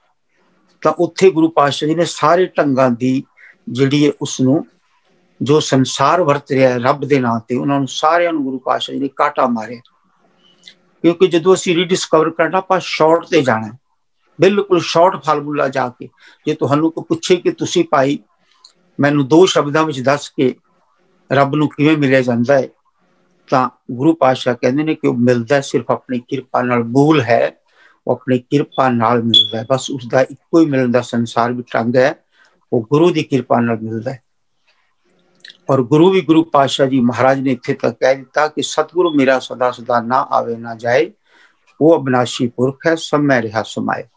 तो उत्थे गुरु पातशाह जी ने सारे ढंगां दी जिहड़ी है उसनू जो संसार वरत रहा है रब दे नाम ते, उन्होंने सारियां नूं गुरु पातशाह जी ने काटा मारे। क्योंकि जो असीं रीडिस्कवर करना आपां शॉर्ट ते जाना है, बिल्कुल शॉर्ट फार्मूला जाके जे तुहानूं कोई पुछे कि तुसीं भाई मैनूं 2 शब्दां विच दस के रब नूं किवें मिलिया जांदा है, तां गुरु पातशाह कहंदे ने कि वो मिलदा सिर्फ अपनी किरपा नाल। मूल है वो अपनी किरपा नाल मिलदा है, बस उसका इक्को ही मिलण दा संसार विच ढंग है, वो गुरु की किरपा नाल मिलदा है। और गुरु भी गुरु पातशाह जी महाराज ने इत्थे तक कह दिता कि सतगुरु मेरा सदा सदा ना आवे ना जाए, वो अविनाशी पुरख है, सब में रहा समाए।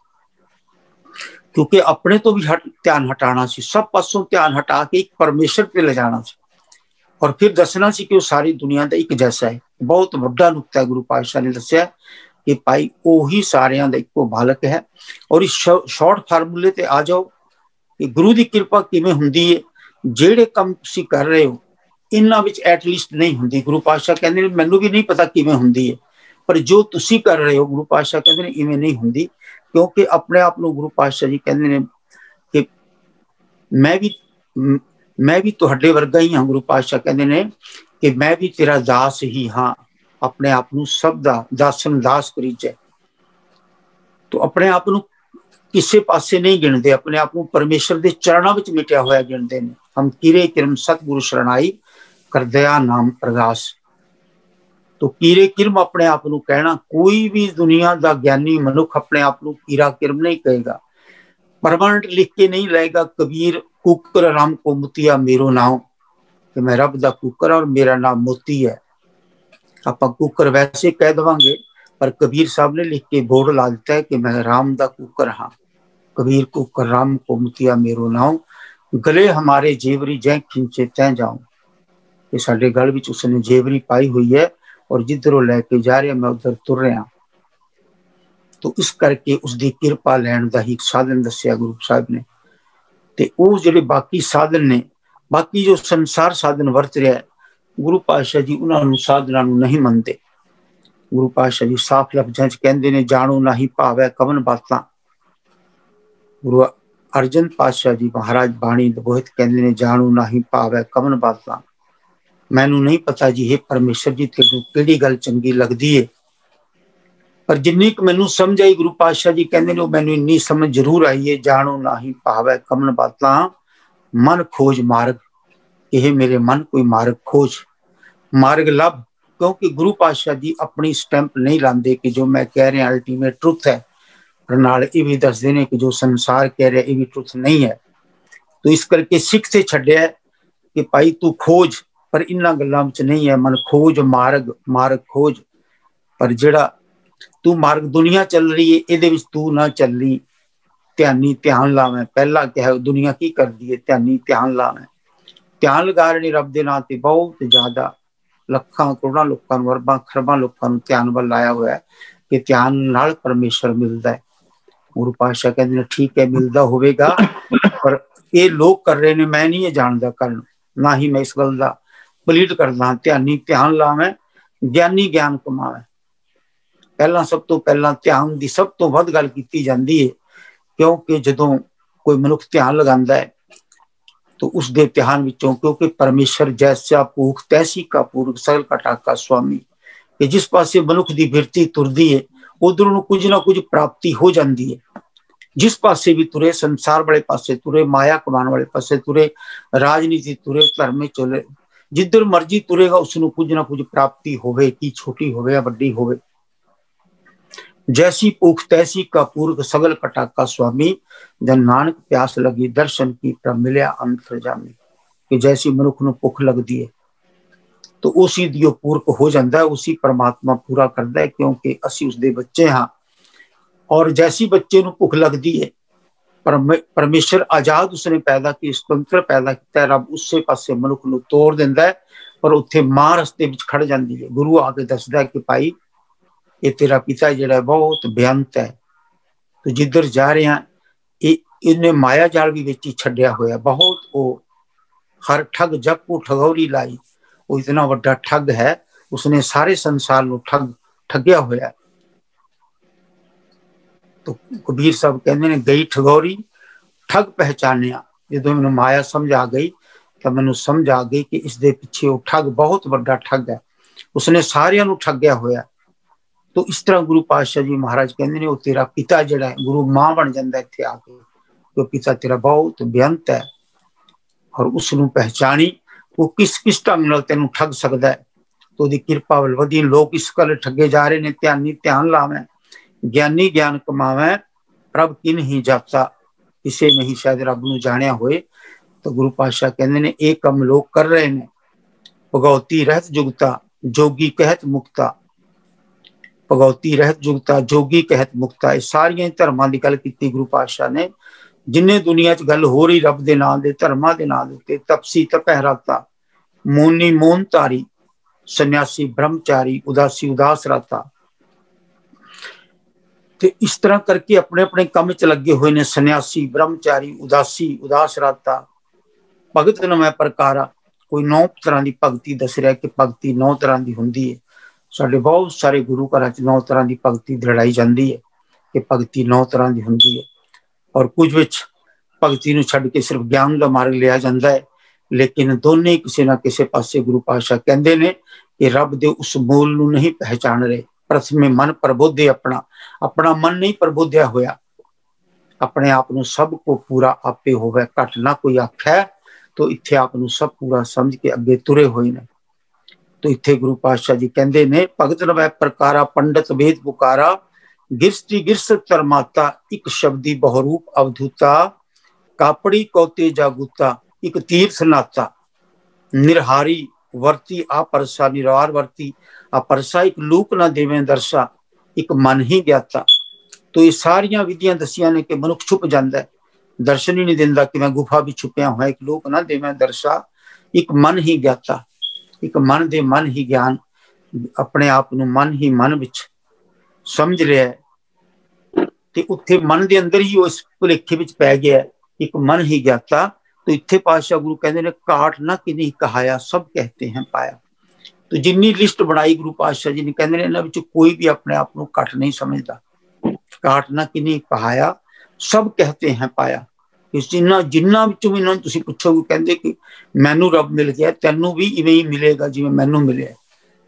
क्योंकि अपने तो भी ध्यान हटाना सी, सब पासों ध्यान हटा के एक परमेश्वर पे ले जाना सी और फिर दसना सी कि वो सारी दुनिया का एक जैसा है। बहुत वड्डा नुक्ता है गुरु पातशाह ने दस्या कि भाई ओही सारियां दा इक्को मालक है। और इस शॉर्ट फार्मूले ते आ जाओ कि गुरु की किरपा किवें हुंदी है, जेड़े काम तुसीं कर रहे हो इन्हां विच एटलीस्ट नहीं हुंदी। गुरु पातशाह कहंदे ने मैनूं भी नहीं पता किवें हुंदी है, पर जो तुसीं कर रहे हो गुरु पातशाह कहंदे ने इवें नहीं हुंदी। क्योंकि अपने आप नूं गुरु पातशाह जी कहंदे ने कि मैं भी तुहाडे वर्गा ही हाँ। गुरु पातशाह कहंदे ने कि मैं भी तेरा दास ही हाँ, अपने आप नूं सब दा दासन दास करीजै। तो अपने आप नूं किसी पासे नहीं गिनते, अपने आप को परमेश्वर के चरणों में मिटिया हुआ गिनते हैं। हम कीरे किरम सतगुरु शरणाई कर दया नाम प्रगास। तो कीरे किरम अपने आप को कहना, कोई भी दुनिया का ज्ञानी मनुख अपने आप को कीरा किरम नहीं कहेगा, परमानेंट लिख के नहीं लाएगा। कबीर कुकर राम को मोतिया मेरो नाम, कि मैं रब दा कुकर और मेरा नाम मोती है। आप कुकर वैसे कह देवांगे, पर कबीर साहब ने लिख के बोर्ड ला दिता है कि मैं राम दा कुकर हाँ। कबीर कुकर राम को मोतिया मेरो नाम, गले हमारे जेवरी जै खिंचे तै जाऊं। कि साडे गल विच उसने जेवरी पाई हुई है और जिधरों लैके जा रहा मैं उधर तुर रहा। तो इस करके उसकी किरपा लैण दा ही साधन दस्या गुरु साहब ने। ते वो जिहड़े बाकी साधन ने, बाकी जो संसार साधन वरत रहा है, गुरु पातशाह जी उन्होंने साधना नहीं मनते। गुरु पातशाह जी साफ लफ्जां च कहंदे ने, जाणो नहीं भावै कवन बातां। गुरु अर्जन पातशाह जी महाराज बाणी बहुत कहंदे ने, जाणो नहीं भावै कवन बातां। मैनू नहीं पता जी हे परमेश्वर जी तेनू किहड़ी गल चंगी लगदी है, पर जिन्नी क मैनू समझ आई गुरु पातशाह जी कहंदे ने मैनू इन्नी समझ जरूर आई है। जाणो नहीं भावै कवन बातां, मन खोज मार्ग। कि मेरे मन कोई मार्ग खोज, मार्ग लभ। क्योंकि गुरु पातशाह जी अपनी स्टैंप नहीं लाते कि जो मैं कह रहा अल्टीमेट ट्रुथ है, पर नाल ये भी दसदे ने कि जो संसार कह रहा ये भी ट्रुथ नहीं है। तो इस करके सिख से छड्या कि भाई तू खोज, पर इन्हां गल्लां विच नहीं है। मन खोज मार्ग, मार्ग खोज, पर जिहड़ा तू मार्ग दुनिया चल रही है इहदे विच तू ना चली। ध्यानी ध्यान लावे, पहला क्या है दुनिया की करदी है, ध्यानी ध्यान लावे। ध्यान लगा रहे रब दे नाम ते बहुत ज्यादा लखां करोड़ां लोकां नूं, अरबां खरबां लोकां नूं ध्यान वल लाया हुआ है कि ध्यान नाल परमेश्वर मिलदा है। गुरु पातशाह कहंदे ने ठीक है मिलदा होवेगा, पर ये लोग कर रहे ने, मैं नहीं ये जानदा करन, ना ही मैं इस गल दा पलीट करदा। ध्यानी ध्यान लावे, ज्ञानी ज्ञान कमावे। पहला सब तो पहला ध्यान दी सब तो वध गल कीती जांदी है, क्योंकि जदों कोई मनुख ध्यान लगांदा है तो उस दे ध्यान विचों, क्योंकि परमेश्वर जैसा भूख तैसी का पूरक सगल कटा का स्वामी, कि जिस पासे मनुख दी बिरती तुरदी है उधरों कुछ ना कुछ प्राप्ति हो जाती है। जिस पासे भी तुरे, संसार वाले पासे तुरे, माया कमान वाले पासे तुरे, राजनीति तुरे, धर्म में चले, जिधर मर्जी तुरेगा उसनूं कुछ ना कुछ प्राप्ति होवे, की छोटी होवे या वड्डी होवे। जैसी भूख तैसी का पूर्ग सगल कटाका स्वामी, जन नानक प्यास लगी दर्शन की प्रभ मिलिया अंतरजामी। कि जैसी मनुख नूं भुख लगदी है तो उसी दी पूर्क हो जाता है, उसी परमात्मा पूरा करता है, क्योंकि असी उसदे बच्चे हाँ। और जैसी बच्चे नूं भुख लगदी है, परमेश्वर आजाद उसने पैदा की, स्वतंत्र पैदा किया, रब उसे पासे मनुख नूं तोड़ दिंदा है और उत्थे मां रस्ते विच खड़ जांदी है। गुरु आके दसदा है कि भाई ये तेरा पिता जिहड़ा बहुत बेअंत है, तो जिधर जा रहे हैं इन्हें माया जाल भी विच छड्डिया होया बहुत। वो हर ठग जग को ठगौरी लाई, वो इतना वड्डा ठग है, उसने सारे संसार नूं ठगिया होया। तो कबीर साहब कहते ने गई ठगौरी ठग पहचानिया, जो मैनूं माया समझ आ गई तो मैनूं समझ आ गई कि इस दे पिछे वो ठग बहुत वड्डा ठग है, उसने सारियां नूं ठगिया होया। तो इस तरह गुरु पातशाह जी महाराज कहते ने वो तेरा पिता जिहड़ा है, गुरु मां बन जाता इत्थे आके, तो पिता तेरा बहुत बेअंत है और उसनूं पहचानी वो किस किस ढंग नाल तैनूं ठग सकदा है। तो उहदी किरपा वल वधी लोग इस गल ठगे जा रहे ने, ध्यानी ध्यान लावे, ज्ञानी ज्ञान कमावे, प्रभ किन ही जाता, किसे नहीं शायद रब नूं जाणिया होए। तो गुरु पातशाह कहंदे ने एक कम लोग कर रहे ने, भगवती रहत जुगता जोगी कहत मुक्ता, भगवती रहत जुगता जोगी कहत मुक्ता। ये सारियां धर्मां दी गल कीती गुरु पातशाह ने, जिन्हें दुनिया च गल हो रही रब दे नाम दे धर्मां दे नाम दे, तपसी तपह राता, मोनी मोन तारी, सन्यासी ब्रह्मचारी, उदासी उदास राता। ते इस तरह करके अपने अपने काम च लगे हुए ने, सन्यासी ब्रह्मचारी उदासी उदास राता। भगत नवै प्रकारा, कोई 9 तरह की भगती दस रहा कि भगती 9 तरह की हुंदी है। साडे बहुत सारे गुरु घर च 9 तरह की भगती दड़ाई जाती है कि भगती 9 तरह की हुंदी है, और कुछ विच भगती नूं छड्ड के सिर्फ ज्ञान का मार्ग लिया जाता है। लेकिन दोने किसी ना किसी पासे गुरु पातशाह कहते हैं कि रब दे उस मूल नूं नहीं पहचान रहे। प्रथमे मन प्रबोधे अपना, अपना मन नहीं प्रबोधिया होया, अपने आप नूं सब को पूरा आपे होवे, घट ना कोई आखे। तो इत्थे आप नूं सब पूरा समझ के अगे तुरे होए ने। तो इत्थे गुरु पातशाह जी कहते ने, भगत नवै प्रकारा पंडित वेद पुकारा, गिरसती गिरस तरमाता, एक शब्दी बहुरूप अवधूता, कापड़ी कौते जागूता, एक तीर्थ नाता, निरहारी वर्ती आपरसा, निरार वर्ती अपरसा, एक लूक ना देवें दर्शा, एक मन ही ज्ञाता। तो ये सारियां विधियां दसियां ने कि मनुख छुप जाता है, दर्शन ही नहीं दिंदा कि मैं गुफा भी छुपिया हुआ, एक लूक ना देवें दर्शा, एक मन ही ज्ञाता, एक मन दे मन ही ज्ञान, अपने आप नूं मन ही मन विच समझ लिया है ते उत्थे मन दे अंदर ही उस भुलेखे विच पै गया, एक मन ही ज्ञाता। तो इत्थे पातशाह गुरु कहते हैं काट ना किन्हीं कहाया, सब कहते हैं पाया। तो जिन्नी लिस्ट बनाई गुरु पातशाह जी ने, कहते हैं इन्हां विच कोई भी अपने आप को घट नहीं समझता। काट ना किन्हीं कहाया, सब कहते हैं पाया। जिन्ना जिन्ना विचों भी इन्हां तुसीं पुछोगे, कहंदे कि मैनू रब मिल गया, तैनू भी इवें ही मिलेगा जिवें मैनू मिले।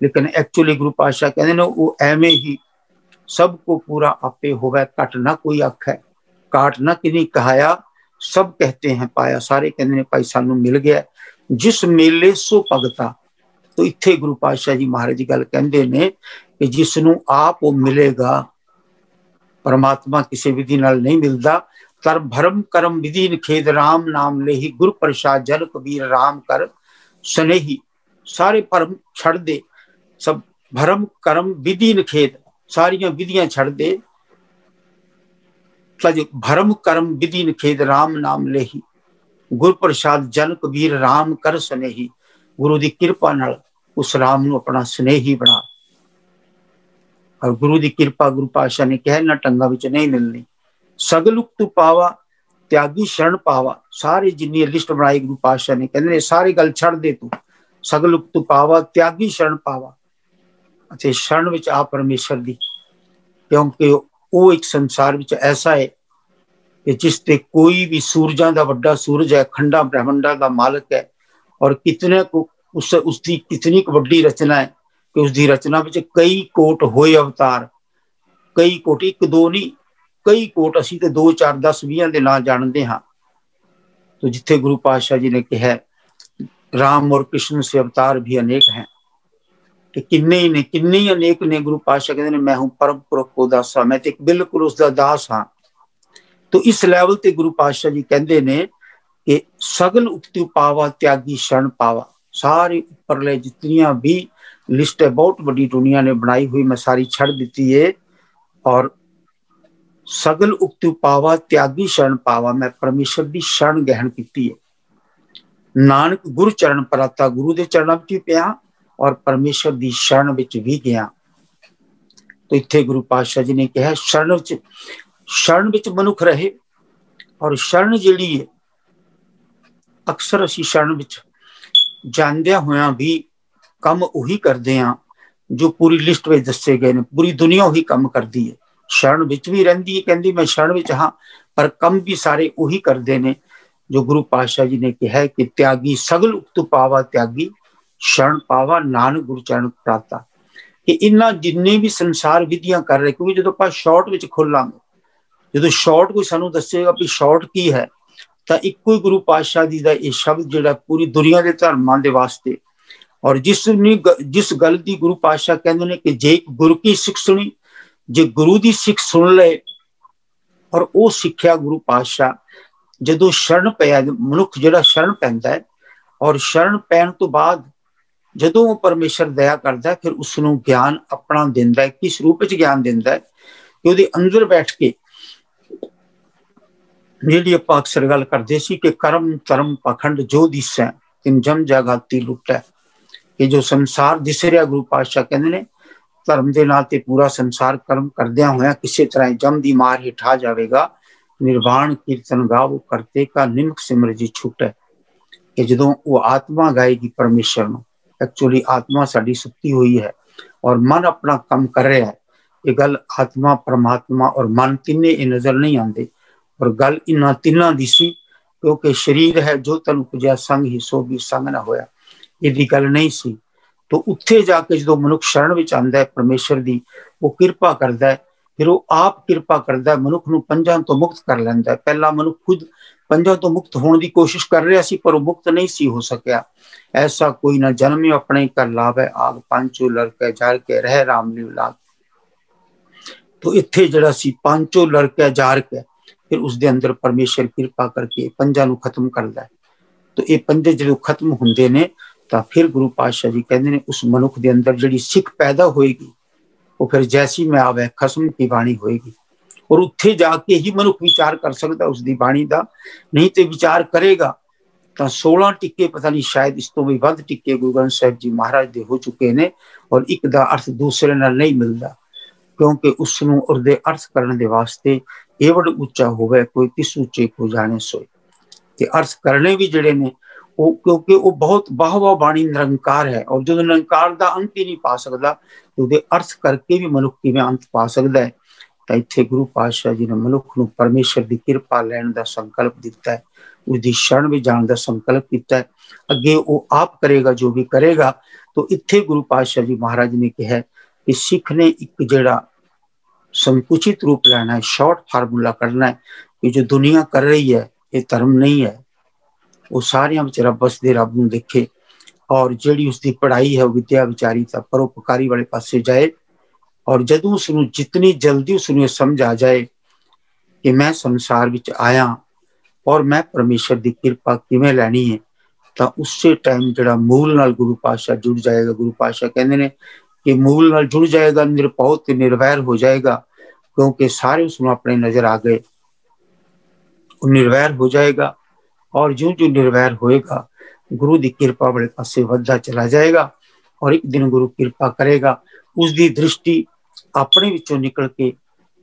लेकिन एक्चुअली गुरु पातशाह कहते हैं वो एवें ही सब को पूरा आपे होवे, घट ना कोई आखे, काट ना किन्हीं कहाया, सब कहते हैं पाया। सारे कहते हैं भाई सानू मिल गया, जिस मेले सो भगता। तो इत्थे गुरु पातशाह जी महाराज जी गल कहंदे ने कि जिसनू आप वो मिलेगा, परमात्मा किसी विधि नाल नहीं मिलता। तर भरम करम विधि निखेद, राम नाम ले ही गुरु प्रसाद, जल कबीर राम कर स्नेही। सारे भरम छड़ दे, सब भरम करम विधि निखेद, सारियां विधियां छड़ दे, भरम करम विधि निखेद, राम नाम ले ही गुरु प्रसाद, जन कबीर राम कर स्नेही। गुरु की कृपा नाल उस राम नूं अपना स्नेही बना। और गुरु की कृपा गुरु पातशाह ने कहा ना टंगा विच नहीं मिलनी। सगलुक तू पावा त्यागी शरण पावा। सारे जिन्नी लिस्ट बनाई गुरु पातशाह ने, कहते सारी गल छड़ दे तू, सगलुक तू पावा त्यागी शरण पावा। अच्छा, शरण विच आ परमेश्वर दी, क्योंकि वो एक संसार विच ऐसा है कि जिसते कोई भी सूरजां दा वड्डा सूरज है, खंडा ब्रह्मंडा दा मालिक है, और कितने को उसकी कितनी वड्डी रचना है कि उसकी रचना विच कई कोट होए अवतार, कई कोट, एक दो नहीं, कई कोट। असीं ते 2 4 10 20 दे नाम जानते हाँ। तो जिथे गुरु पातशाह जी ने कहा राम और कृष्ण से अवतार भी अनेक हैं, कि किन्ने ही ने, किन्ने ही अनेक ने। गुरु पातशाह कहते ने मैं हूं परम पुरख को दासा, मैं तो बिल्कुल उसका दास हाँ। तो इस लैवल ते गुरु पातशाह जी कहते ने कि सगल उक्ति पावा त्यागी शरण पावा। सारी उपरले जितनियां भी लिस्ट है बहुत बड़ी दुनिया ने बनाई हुई, मैं सारी छड़ दी है। और सगल उक्ति पावा त्यागी शरण पावा, मैं परमेश्वर की शरण गहन की है। नानक गुरु चरण पराता, गुरु के चरणों में पिया और परमेश्वर की शरण विच भी गया। तो इत्थे गुरु पातशाह जी ने कहा शरण विच मनुख रहे। और शरण जिहड़ी है अक्सर असीं शरण विच जांदियां होयां भी कम उही करते हैं जो पूरी लिस्ट में दसे गए ने। पूरी दुनिया उही कम करती है, शरण विच भी रहिंदी है, कहती मैं शरण विच हाँ, पर कम भी सारे उही करते हैं जो गुरु पातशाह जी ने कहा कि त्यागी सगल उक्तु पावा त्यागी शरण पावा नानक गुरु चरण प्राता। कि इन्ना जिन्ने भी संसार विधियां कर रहे, क्योंकि जो आप शॉर्ट विच खोलांगे, जो शॉर्ट कोई सानू दसेगा भी शॉर्ट की है, तो इको ही गुरु पातशाह जी का यह शब्द जो पूरी दुनिया के धर्मां दे वास्ते। और जिस गल की गुरु पातशाह कहते हैं कि जे गुरु की सिख सुनी, जे गुरु की सिख सुन ले और वो सिक्ख्या गुरु पातशाह जो शरण पाया, मनुख जो शरण पैंदा है और शरण पैन तो बाद जो वो परमेश्वर दया करता है, फिर उसनों ज्ञान अपना दिंदा है। किस रूप में ज्ञान दिंदा है कि उसदे अंदर बैठ के जी आप अक्सर गल करते सी कि कर्म धर्म पखंड जो दिसै तिन जम जागाती लुटै। कि जो संसार दिस रहा, गुरु पातशाह कहते हैं धर्म के नाल ते पूरा संसार कर्म करदिया होया किसी तरह जम की मार हेठ आ जाएगा। निर्वाण कीर्तन गावो करते का निमक सिमर जी छूटे। कि जो वो आत्मा गाएगी परमेश्वर को, एक्चुअली आत्मा साड़ी सुती हुई है और मन अपना काम कर रहा है। ये गल आत्मा परमात्मा और मन तिन्ने नजर नहीं आते। और गल इन्हां तिन्हां दी सी, क्योंकि शरीर है जो तन उपजया संग ही सो भी संग ना होया, यदि गल नहीं सी। तो उत्थे जाके जो मनुख शरण विच आंदा है परमेश्वर दी, वो कृपा करता है, फिर वो आप कृपा करता है, मनुख नूं पंजां तो मुक्त कर लैंदा है। पहला मनुख खुद पंजां तो मुक्त होने की कोशिश कर रहा सी, पर वो मुक्त नहीं सी हो सकिया। ऐसा कोई ना जन्मे अपने कर लावे, आग पांचों लड़के जार के रह राम ली औलाद। तो इत्थे जड़ा सी पांचों लड़के जार के फिर उसके अंदर परमेश्वर कृपा करके पंजां नूं खत्म करता है। तो ये पंजे जो खत्म होंदे ने, तो फिर गुरु पातशाह जी कहते हैं उस मनुख के अंदर जी सिख पैदा होएगी, वो फिर जैसी में आवे खसम की बाणी होएगी। और उत्थे जाके ही मनुख विचार कर सकता उसकी बाणी का, नहीं तो विचार करेगा तो 16 टिक्के पता नहीं शायद इस तो भी वध टिक्के गुरु ग्रंथ साहिब जी महाराज दे हो चुके ने। और एक दा अर्थ दूसरे नाल नहीं मिलता, क्योंकि उसनों उहदे अर्थ करने दे वास्ते एवड उच्चा होवे कोई तिस उच्चे को जाने सोए। कि अर्थ करने भी जड़े ने वो, क्योंकि वो बहुत बाहवा बाणी निरंकार है, और जो निरंकार का अंत ही नहीं पा सकता, तो अर्थ करके भी मनुख किवें अंत पा सकता है। तो इत्थे गुरु पातशाह जी ने मनुख नूं परमेश्वर की कृपा लैण का संकल्प दिता है, उसकी शरण में जाने का संकल्प किया है। अगे वो आप करेगा जो भी करेगा। तो इत्थे गुरु पातशाह जी महाराज ने कहा कि सिख ने एक जड़ा संकुचित रूप लेना है, शॉर्ट फार्मूला करना है कि जो दुनिया कर रही है ये धर्म नहीं है, वो सारियां विच रब वसदे रब नूं देखे, और जिहड़ी उसकी पढ़ाई है विद्या विचारिता परोपकारी वाले पासे जाए। और जदों उसनूं जितनी जल्दी उसनूं समझ आ जाए कि मैं संसार विच आया और मैं परमेश्वर की कृपा किवें लैनी है, तो उसे टाइम जिहड़ा मूल नाल गुरु पातशाह जुड़ जाएगा। गुरु पातशाह कहंदे ने कि मूल नाल जुड़ जाएगा, निरभौ ते निर्वैर हो जाएगा, क्योंकि सारे उसनूं अपने नजर आ गए, वो निर्वैर हो जाएगा। और जो जो निर्वैर होएगा गुरु की कृपा वाले पासे वधदा चला जाएगा। और एक दिन गुरु कृपा करेगा, उसकी दृष्टि अपने विचों निकल के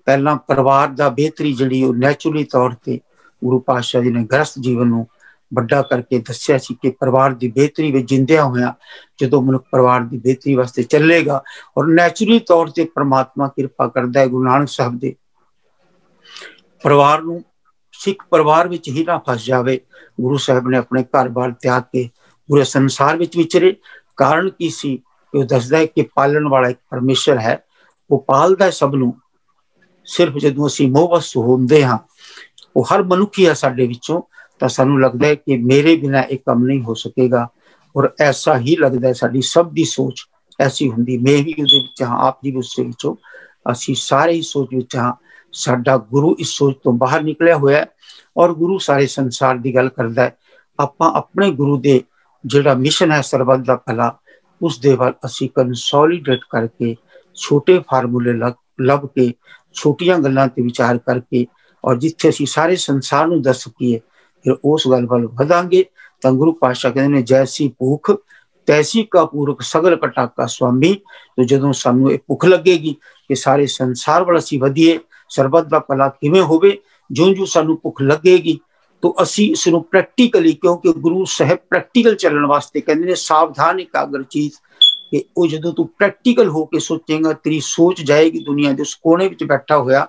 पहला परिवार का बेहतरी जी नैचुरली तौर पर गुरु पातशाह जी ने गृहस्थ जीवन को बड़ा करके दसिया कि परिवार की बेहतरी में जिंदिया होया जो मनुख परिवार की बेहतरी वास्ते चलेगा, और नैचुरली तौर पर परमात्मा कृपा करता है। गुरु नानक साहब के परिवार को सिख परिवार में ही ना फस जाए। गुरु साहब ने अपने घर बार त्याग के पूरे संसार में विचरे। कारण की सी कि दसदा है कि पालन वाला एक परमेश्वर है, वो पालदा है सबनों। सिर्फ जदों असीं मोहवश होंदे हां, वो हर मनुख ही है साडे विचों, तो सानूं लगदा है कि मेरे बिना एक काम नहीं हो सकेगा। और ऐसा ही लगता है साडी सब दी सोच ऐसी हुंदी। मैं भी उहदे विच हां, आप जी भी उसदे विचों, असीं सारे ही सोच विच हां। साडा गुरु इस सोच तो बाहर निकलिया होया है और गुरु सारे संसार दी गल करदा है। आपां अपने गुरु दे जिहड़ा मिशन है सरबत दा भला, उस दे वल असीं कंसोलीडेट करके छोटे फार्मूले लभ के छोटियां गल्लां ते विचार करके और जिथे असीं सारे संसार नूं दस सकीए फिर उस गल वल वधांगे। तां गुरु पातशाह कहंदे ने जैसी भूख तैसी का पूरक सगल कटाका स्वामी। तो जदों सानू ये भुख लगेगी कि सारे संसार वल असीं वधीए, सरबत दा भला किवें होवे, जो सानू भुख लगेगी तो असीं इसनूं प्रैक्टिकली, क्योंकि गुरु साहब प्रैक्टिकल चलण वास्ते कहंदे ने सावधान एकाग्र चीज, कि वो जदों तू प्रैक्टिकल होके सोचेगा तेरी सोच जाएगी दुनिया के उस कोने विच बैठा होया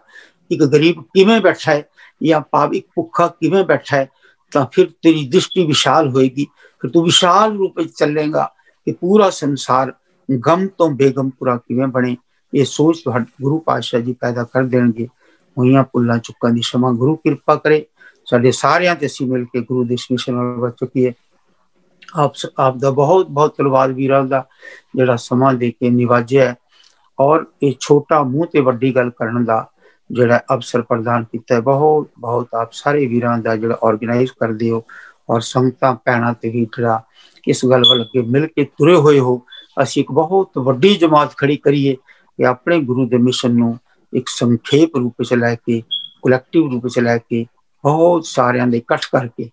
एक गरीब किवें बैठा है या पाविक भुखा किवें बैठा है, तो फिर तेरी दृष्टि विशाल होएगी। फिर तू विशाल रूप में चलेगा कि पूरा संसार गम तो बेगम पूरा किवें बने। ये सोच तो गुरु पातशाह जी पैदा कर देंगे। होइयां भुल्लां चुक्कां दी क्षमा गुरु कृपा करे। साडे सारियां ते असीं मिल के गुरु दे मिशन नाल बच चुकीए। आप दा बहुत बहुत धन्नवाद वीरां दा जिहड़ा समा दे के निवाजिया है और ये छोटा मूँह ते वड्डी गल करन दा जिहड़ा अवसर प्रदान किया है। बहुत बहुत आप सारे वीरां दा जिहड़ा ऑर्गेनाइज करदे हो और संगतां भैणां ते भी जिहड़ा इस गल वल अगे मिल के तुरे होए हो। असीं एक बहुत वड्डी जमात खड़ी करिए कि अपने गुरु दे मिशन नूं एक संखेप रूप च लैके कलैक्टिव रूप च लैके बहुत सारियां दे इकट्ठ करके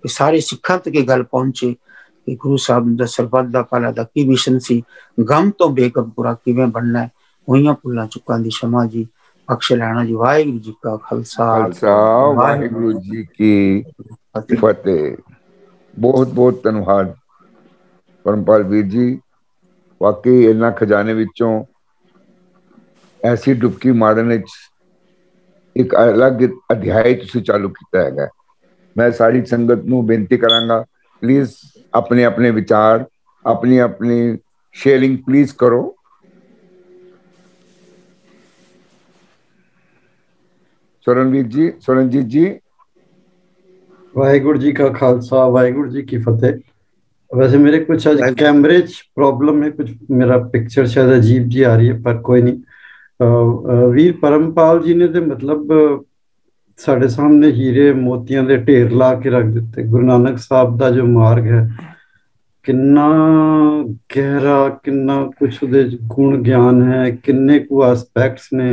सारे सिखां तक ये गल पहुंचे कि गुरु साहब दा सरबत दा भला दा की मिशन सी, गम तो बेगम पूरा किवें बनना है। होइयां भुल्लां चुक्कां दी क्षमा जी बख्श लैना जी। वाहिगुरू जी का खालसा वाहिगुरू जी की फतेह। बहुत बहुत धन्यवाद परमपाल वीर जी। वाकई इन्हां खजाने विचों ऐसी डुबकी मारन विच एक अलग अध्याय तुसीं चालू कीता हैगा। मैं सारी संगत नूं बेनती करांगा, प्लीज अपने अपने विचार अपनी अपनी शेयरिंग प्लीज करो। स्वरणवीर जी, स्वरणजीत जी। वाहिगुरू जी का खालसा वाहिगुरू जी की फतेह। वैसे मेरे कुछ आज कैमरेज प्रॉब्लम है, कुछ मेरा पिक्चर शायद अजीब जी आ रही है, पर कोई नहीं। वीर परमपाल जी ने तो मतलब साढ़े सामने हीरे मोतियां दे ढेर ला के रख दिते। गुरु नानक साहब दा जो मार्ग है किन्ना गहरा, किन्ना कुछ उहदे गुण ज्ञान है, किन्ने कु एस्पैक्ट्स ने,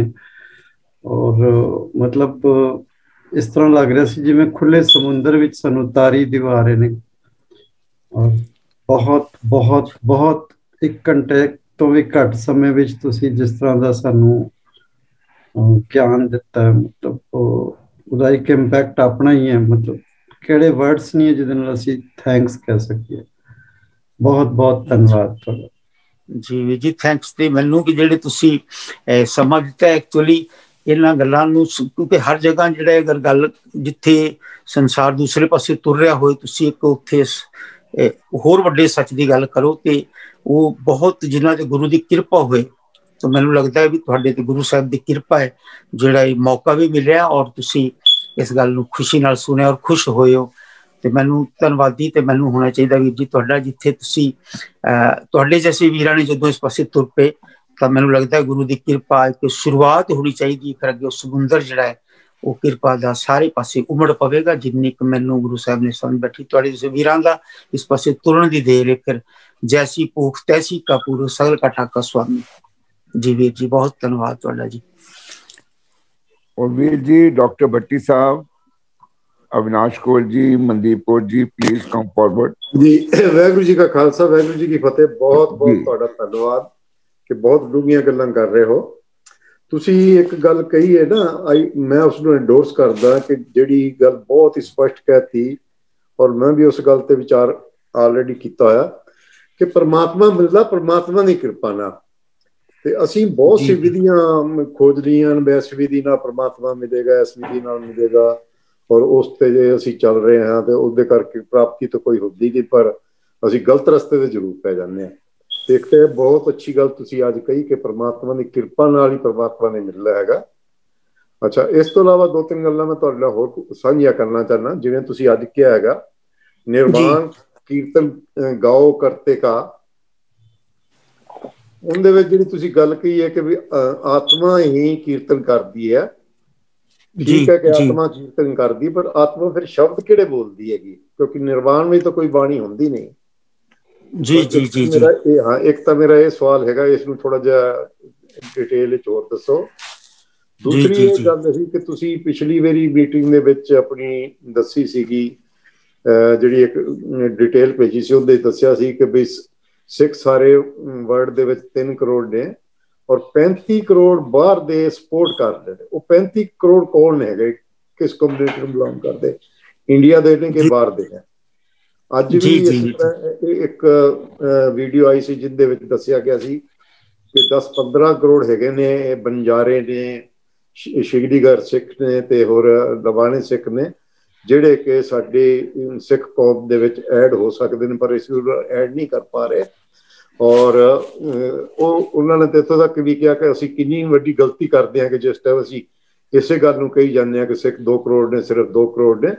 और मतलब इस तरह लग रहा सी जिवें खुले समुंदर विच सानू तारी दिवा रहे ने। और बहुत बहुत बहुत एक घंटे तो भी घट समय विच तुसीं जिस तरह दा सानू ज्ञान दिता है, मतलब ਉਹਦਾ ਇੱਕ ਇੰਪੈਕਟ ਆਪਣਾ ਹੀ ਹੈ। ਮਤਲਬ ਕਿਹੜੇ ਵਰਡਸ ਨਹੀਂ ਹੈ ਜਿਹਦੇ ਨਾਲ ਅਸੀਂ ਥੈਂਕਸ ਕਹਿ ਸਕੀਏ। ਬਹੁਤ ਬਹੁਤ ਧੰਨਵਾਦ ਤੁਹਾਡਾ ਜੀ ਜੀ। ਥੈਂਕਸ ਤੇ ਮੈਨੂੰ ਕਿ ਜਿਹੜੇ ਤੁਸੀਂ ਸਮਾਂ ਦਿੱਤਾ। ਐਕਚੁਅਲੀ ਇਹਨਾਂ ਗੱਲਾਂ ਨੂੰ ਕਿਉਂਕਿ ਹਰ ਜਗ੍ਹਾ ਜਿਹੜਾ ਅਗਰ ਗੱਲ ਜਿੱਥੇ ਸੰਸਾਰ ਦੂਸਰੇ ਪਾਸੇ ਤੁਰ ਰਿਹਾ ਹੋਏ, ਤੁਸੀਂ ਇੱਕ ਉੱਥੇ ਹੋਰ ਵੱਡੇ ਸੱਚ ਦੀ ਗੱਲ ਕਰੋ ਤੇ ਉਹ ਬਹੁਤ ਜਿਨ੍ਹਾਂ ਦੇ ਗੁਰੂ ਦੀ ਕਿਰਪਾ ਹੋਏ। तो मैनू लगता है भी तुहाडे ते गुरु साहब की किरपा है जिहड़ा ये मौका भी मिलिया और तुसी इस गल नूं खुशी नाल सुनिया और खुश होए हो। ते मैनू धन्नवादी ते मैनू होना चाहिए वीर जी तुहाडा, जिथे तुसी तुहाडे जैसे वीरां ने जदों इस पासे तुर पे तो मैनू लगता है गुरु की किरपा एक शुरुआत होनी चाहिए। फिर अगे समुंदर जिहड़ा है वो किरपा दा सारे पासे उमड़ पवेगा। जिन्नी क मैनू गुरु साहब ने समझ बैठी तुहाडे जैसे वीरां दा इस पासे तुरन दी देर है। फिर जैसी भूख तैसी का पूरा सगल का ठाका स्वामी। जी वीर जी बहुत धन्यवाद तुहाडा जी। और वीर जी डॉक्टर भट्टी साहब, Avinash Kaur ji, Mandeep Kaur ji, please come forward जी। वाहिगुरू जी का खालसा वाहिगुरू जी की फतेह। बहुत बहुत तुहाडा धन्यवाद कि बहुत डूंघियां गल्लां कर रहे हो। तुसी एक गल कही है ना, मैं उसनूं एंडोर्स करदा कि जिहड़ी गल बहुत ही स्पष्ट कहती और मैं भी उस गल ते विचार ऑलरेडी कीता होया कि परमात्मा मिलदा परमात्मा दी किरपा नाल। ਤੇ ਅਸੀਂ ਬਹੁਤ ਸੀ ਵਿਧੀਆਂ ਖੋਜ ਰਹੀਆਂ ਨੇ, ਇਸ ਵਿਧੀ ਨਾਲ ਪਰਮਾਤਮਾ ਮਿਲੇਗਾ, ਇਸ ਵਿਧੀ ਨਾਲ ਮਿਲੇਗਾ, ਔਰ ਉਸ ਤੇ ਜੇ ਅਸੀਂ ਚੱਲ ਰਹੇ ਹਾਂ ਤੇ ਉਹਦੇ ਕਰਕੇ ਪ੍ਰਾਪਤੀ ਤਾਂ ਕੋਈ ਹੁੰਦੀ ਨਹੀਂ, ਪਰ ਅਸੀਂ ਗਲਤ ਰਸਤੇ ਤੇ ਜ਼ਰੂਰ ਪੈ ਜਾਂਦੇ ਹਾਂ। ਤੇ ਇੱਕ ਤੇ ਬਹੁਤ ਅੱਛੀ ਗੱਲ ਤੁਸੀਂ ਅੱਜ ਕਹੀ ਕਿ ਪਰਮਾਤਮਾ ਦੀ ਕਿਰਪਾ ਨਾਲ ਹੀ ਪਰਮਾਤਮਾ ਨੇ ਮਿਲਣਾ ਹੈਗਾ। ਅੱਛਾ, ਇਸ ਤੋਂ ਇਲਾਵਾ ਦੋ ਤਿੰਨ ਗੱਲਾਂ ਮੈਂ ਤੁਹਾਡੇ ਨਾਲ ਹੋਰ ਸਾਂਝੀਆਂ ਕਰਨਾ ਚਾਹੁੰਦਾ। ਜਿਵੇਂ ਤੁਸੀਂ ਅੱਜ ਕਿਹਾ ਹੈਗਾ ਨਿਰਵਾਣ ਕੀਰਤਨ ਗਾਓ ਕਰਤੇ ਕਾ, ਉਹਦੇ ਵਿੱਚ ਜਿਹੜੀ ਤੁਸੀਂ ਗੱਲ ਕਹੀ ਹੈ ਕਿ ਵੀ ਆਤਮਾ ਹੀ ਕੀਰਤਨ ਕਰਦੀ ਹੈ, ਠੀਕ ਹੈ ਕਿ ਆਤਮਾ ਕੀਰਤਨ ਕਰਦੀ, ਪਰ ਆਤਮਾ ਫਿਰ ਸ਼ਬਦ ਕਿਹੜੇ ਬੋਲਦੀ ਹੈਗੀ, ਕਿਉਂਕਿ ਨਿਰਵਾਣ ਵਿੱਚ ਤਾਂ ਕੋਈ ਬਾਣੀ ਹੁੰਦੀ ਨਹੀਂ। ਜੀ ਜੀ ਜੀ ਮੇਰਾ ਇਹ, ਹਾਂ, ਇੱਕ ਤਾਂ ਮੇਰਾ ਇਹ ਸਵਾਲ ਹੈਗਾ, ਇਸ ਨੂੰ ਥੋੜਾ ਜਿਹਾ ਡਿਟੇਲ ਵਿੱਚ ਹੋਰ ਦੱਸੋ। ਦੂਸਰੀ ਇਹ ਗੱਲ ਸੀ ਕਿ ਤੁਸੀਂ ਪਿਛਲੀ ਵਾਰੀ ਮੀਟਿੰਗ ਦੇ ਵਿੱਚ ਆਪਣੀ ਦੱਸੀ ਸੀਗੀ, ਜਿਹੜੀ ਇੱਕ ਡਿਟੇਲ ਭੇਜੀ ਸੀ, ਉਹਦੇ ਦੱਸਿਆ ਸੀ ਕਿ ਵੀ ਸਿੱਖ ਸਾਰੇ ਵਰਲਡ ਦੇ ਵਿੱਚ 3 ਕਰੋੜ ਨੇ ਔਰ 35 ਕਰੋੜ ਬਾਹਰ ਦੇ ਸਪੋਰਟ ਕਰਦੇ ਨੇ। ਉਹ 35 ਕਰੋੜ ਕੌਣ ਹੈਗੇ, ਕਿਸ ਕਮਿਊਨਿਟੀ ਨੂੰ ਬਿਲੋਂਗ ਕਰਦੇ, ਇੰਡੀਆ ਦੇ ਨੇ ਕਿ ਬਾਹਰ ਦੇ ਨੇ? ਅੱਜ ਵੀ ਇੱਕ ਵੀਡੀਓ ਆਈ ਸੀ ਜਿਹਦੇ ਵਿੱਚ ਦੱਸਿਆ ਗਿਆ ਸੀ ਕਿ 10-15 ਕਰੋੜ ਹੈਗੇ ਨੇ ਬੰਜਾਰੇ ਨੇ, ਸ਼ਿਗੜੀਗਰ ਸਿੱਖ ਨੇ ਤੇ ਹੋਰ ਲਵਾਣੇ ਸਿੱਖ ਨੇ, ਜਿਹੜੇ ਕਿ ਸਾਡੇ ਸਿੱਖ ਕੌਮ ਦੇ ਵਿੱਚ ਐਡ ਹੋ ਸਕਦੇ ਨੇ, ਪਰ ਇਸ ਨੂੰ ਐਡ ਨਹੀਂ ਕਰ ਪਾ ਰਹੇ। ਔਰ ਉਹਨਾਂ ਨੇ ਤਾਂ ਇੱਥੋਂ ਤੱਕ ਵੀ ਕਿਹਾ ਕਿ ਅਸੀਂ ਕਿੰਨੀ ਵੱਡੀ ਗਲਤੀ ਕਰਦੇ ਹਾਂ ਕਿ ਜਿਸ ਟਾਈਮ ਅਸੀਂ ਇਸੇ ਗੱਲ ਨੂੰ ਕਹੀ ਜਾਂਦੇ ਹਾਂ ਕਿ ਸਿੱਖ 2 ਕਰੋੜ ਨੇ, ਸਿਰਫ 2 ਕਰੋੜ ਨੇ।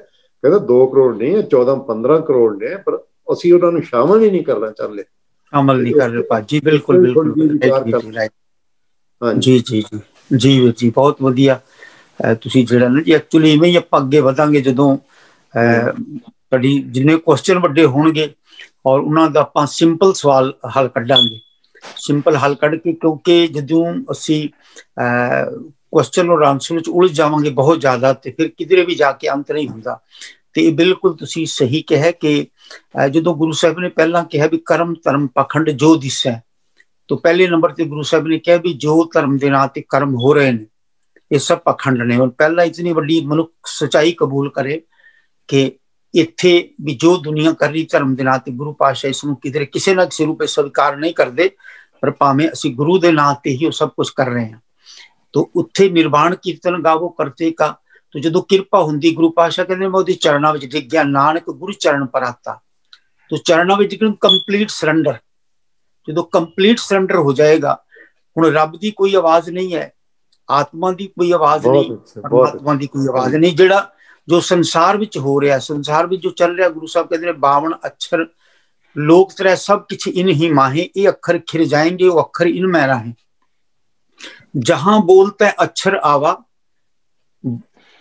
ਕਹਿੰਦਾ 2 ਕਰੋੜ ਨਹੀਂ, 14-15 ਕਰੋੜ ਨੇ, ਪਰ ਅਸੀਂ ਉਹਨਾਂ ਨੂੰ ਸ਼ਾਮਲ ਹੀ ਨਹੀਂ ਕਰਨਾ ਚਾਹੁੰਦੇ, ਅਮਲ ਨਹੀਂ ਕਰ ਰਹੇ ਭਾਜੀ। ਬਿਲਕੁਲ ਬਿਲਕੁਲ ਜੀ ਜੀ ਜੀ ਵੀਰ ਜੀ, ਬਹੁਤ ਵਧੀਆ। ਤੁਸੀਂ ਜਿਹੜਾ ਨਾ ਜੀ ਐਕਚੁਅਲੀ ਇਵੇਂ ਹੀ ਆਪਾਂ ਅੱਗੇ ਵਧਾਂਗੇ ਜਦੋਂ ਤੁਹਾਡੀ ਜਿੰਨੇ ਕੁਐਸਚਨ ਵੱਡੇ ਹੋਣਗੇ ਔਰ ਉਹਨਾਂ ਦਾ ਆਪਾਂ ਸਿੰਪਲ ਸਵਾਲ ਹੱਲ ਕੱਢਾਂਗੇ, ਸਿੰਪਲ ਹੱਲ ਕੱਢ ਕੇ, ਕਿਉਂਕਿ ਜਦੋਂ ਅਸੀਂ ਕੁਐਸਚਨ ਔਰ ਆਨਸਰ ਵਿੱਚ ਉਲਝ ਜਾਵਾਂਗੇ ਬਹੁਤ ਜ਼ਿਆਦਾ, ਤੇ ਫਿਰ ਕਿਧਰੇ ਵੀ ਜਾ ਕੇ ਅੰਤ ਨਹੀਂ ਹੁੰਦਾ। ਤੇ ਇਹ ਬਿਲਕੁਲ ਤੁਸੀਂ ਸਹੀ ਕਿਹਾ ਕਿ ਜਦੋਂ ਗੁਰੂ ਸਾਹਿਬ ਨੇ ਪਹਿਲਾਂ ਕਿਹਾ ਵੀ ਕਰਮ ਧਰਮ ਪਾਖੰਡ ਜੋ ਦਿਸੈ, ਤਾਂ ਪਹਿਲੇ ਨੰਬਰ ਤੇ ਗੁਰੂ ਸਾਹਿਬ ਨੇ ਕਿਹਾ ਵੀ ਜੋ ਧਰਮ ਦੇ ਨਾਂ ਤੇ ਕਰਮ ਹੋ ਰਹੇ ਨੇ ਇਹ ਸਭ ਪਾਖੰਡ ਨੇ। ਹੁਣ ਪਹਿਲਾਂ ਇਤਨੀ ਵੱਡੀ ਮਨੁੱਖ ਸੱਚਾਈ ਕਬੂਲ ਕਰੇ ਕਿ ਇੱਥੇ ਵੀ ਜੋ ਦੁਨੀਆ ਕਰ ਰਹੀ ਧਰਮ ਦੇ ਨਾਂ ਤੇ, ਗੁਰੂ ਪਾਤਸ਼ਾਹ ਇਸ ਨੂੰ ਕਿਧਰੇ ਕਿਸੇ ਨਾ ਕਿਸੇ ਰੂਪ ਵਿੱਚ ਸਵੀਕਾਰ ਨਹੀਂ ਕਰਦੇ, ਪਰ ਭਾਵੇਂ ਅਸੀਂ ਗੁਰੂ ਦੇ ਨਾਂ ਤੇ ਹੀ ਉਹ ਸਭ ਕੁਝ ਕਰ ਰਹੇ ਹਾਂ। ਤਾਂ ਉੱਥੇ ਨਿਰਵਾਣ ਕੀਰਤਨ ਗਾਵੋ ਕਰਤੇ ਕਾ, तो जो किरपा होंगी गुरु पातशाह कहते मैं चरणों में डिग गया, नानक गुरु चरण पर आता। तो चरणों में कंप्लीट सरेंडर, जो कंप्लीट सरेंडर हो जाएगा, हुण रब की कोई आवाज नहीं है, आत्मा की कोई आवाज नहीं, परमात्मा की कोई आवाज नहीं। जेड़ा जो संसार विच हो रहा, संसार विच जो चल रहा, गुरु साहब कहते हैं 52 अक्षर लोक तरह सब किछ इन ही माहे, ये अक्षर खिर जाएंगे, वो अक्षर इन में रहें। जहां बोलता है अक्षर आवा,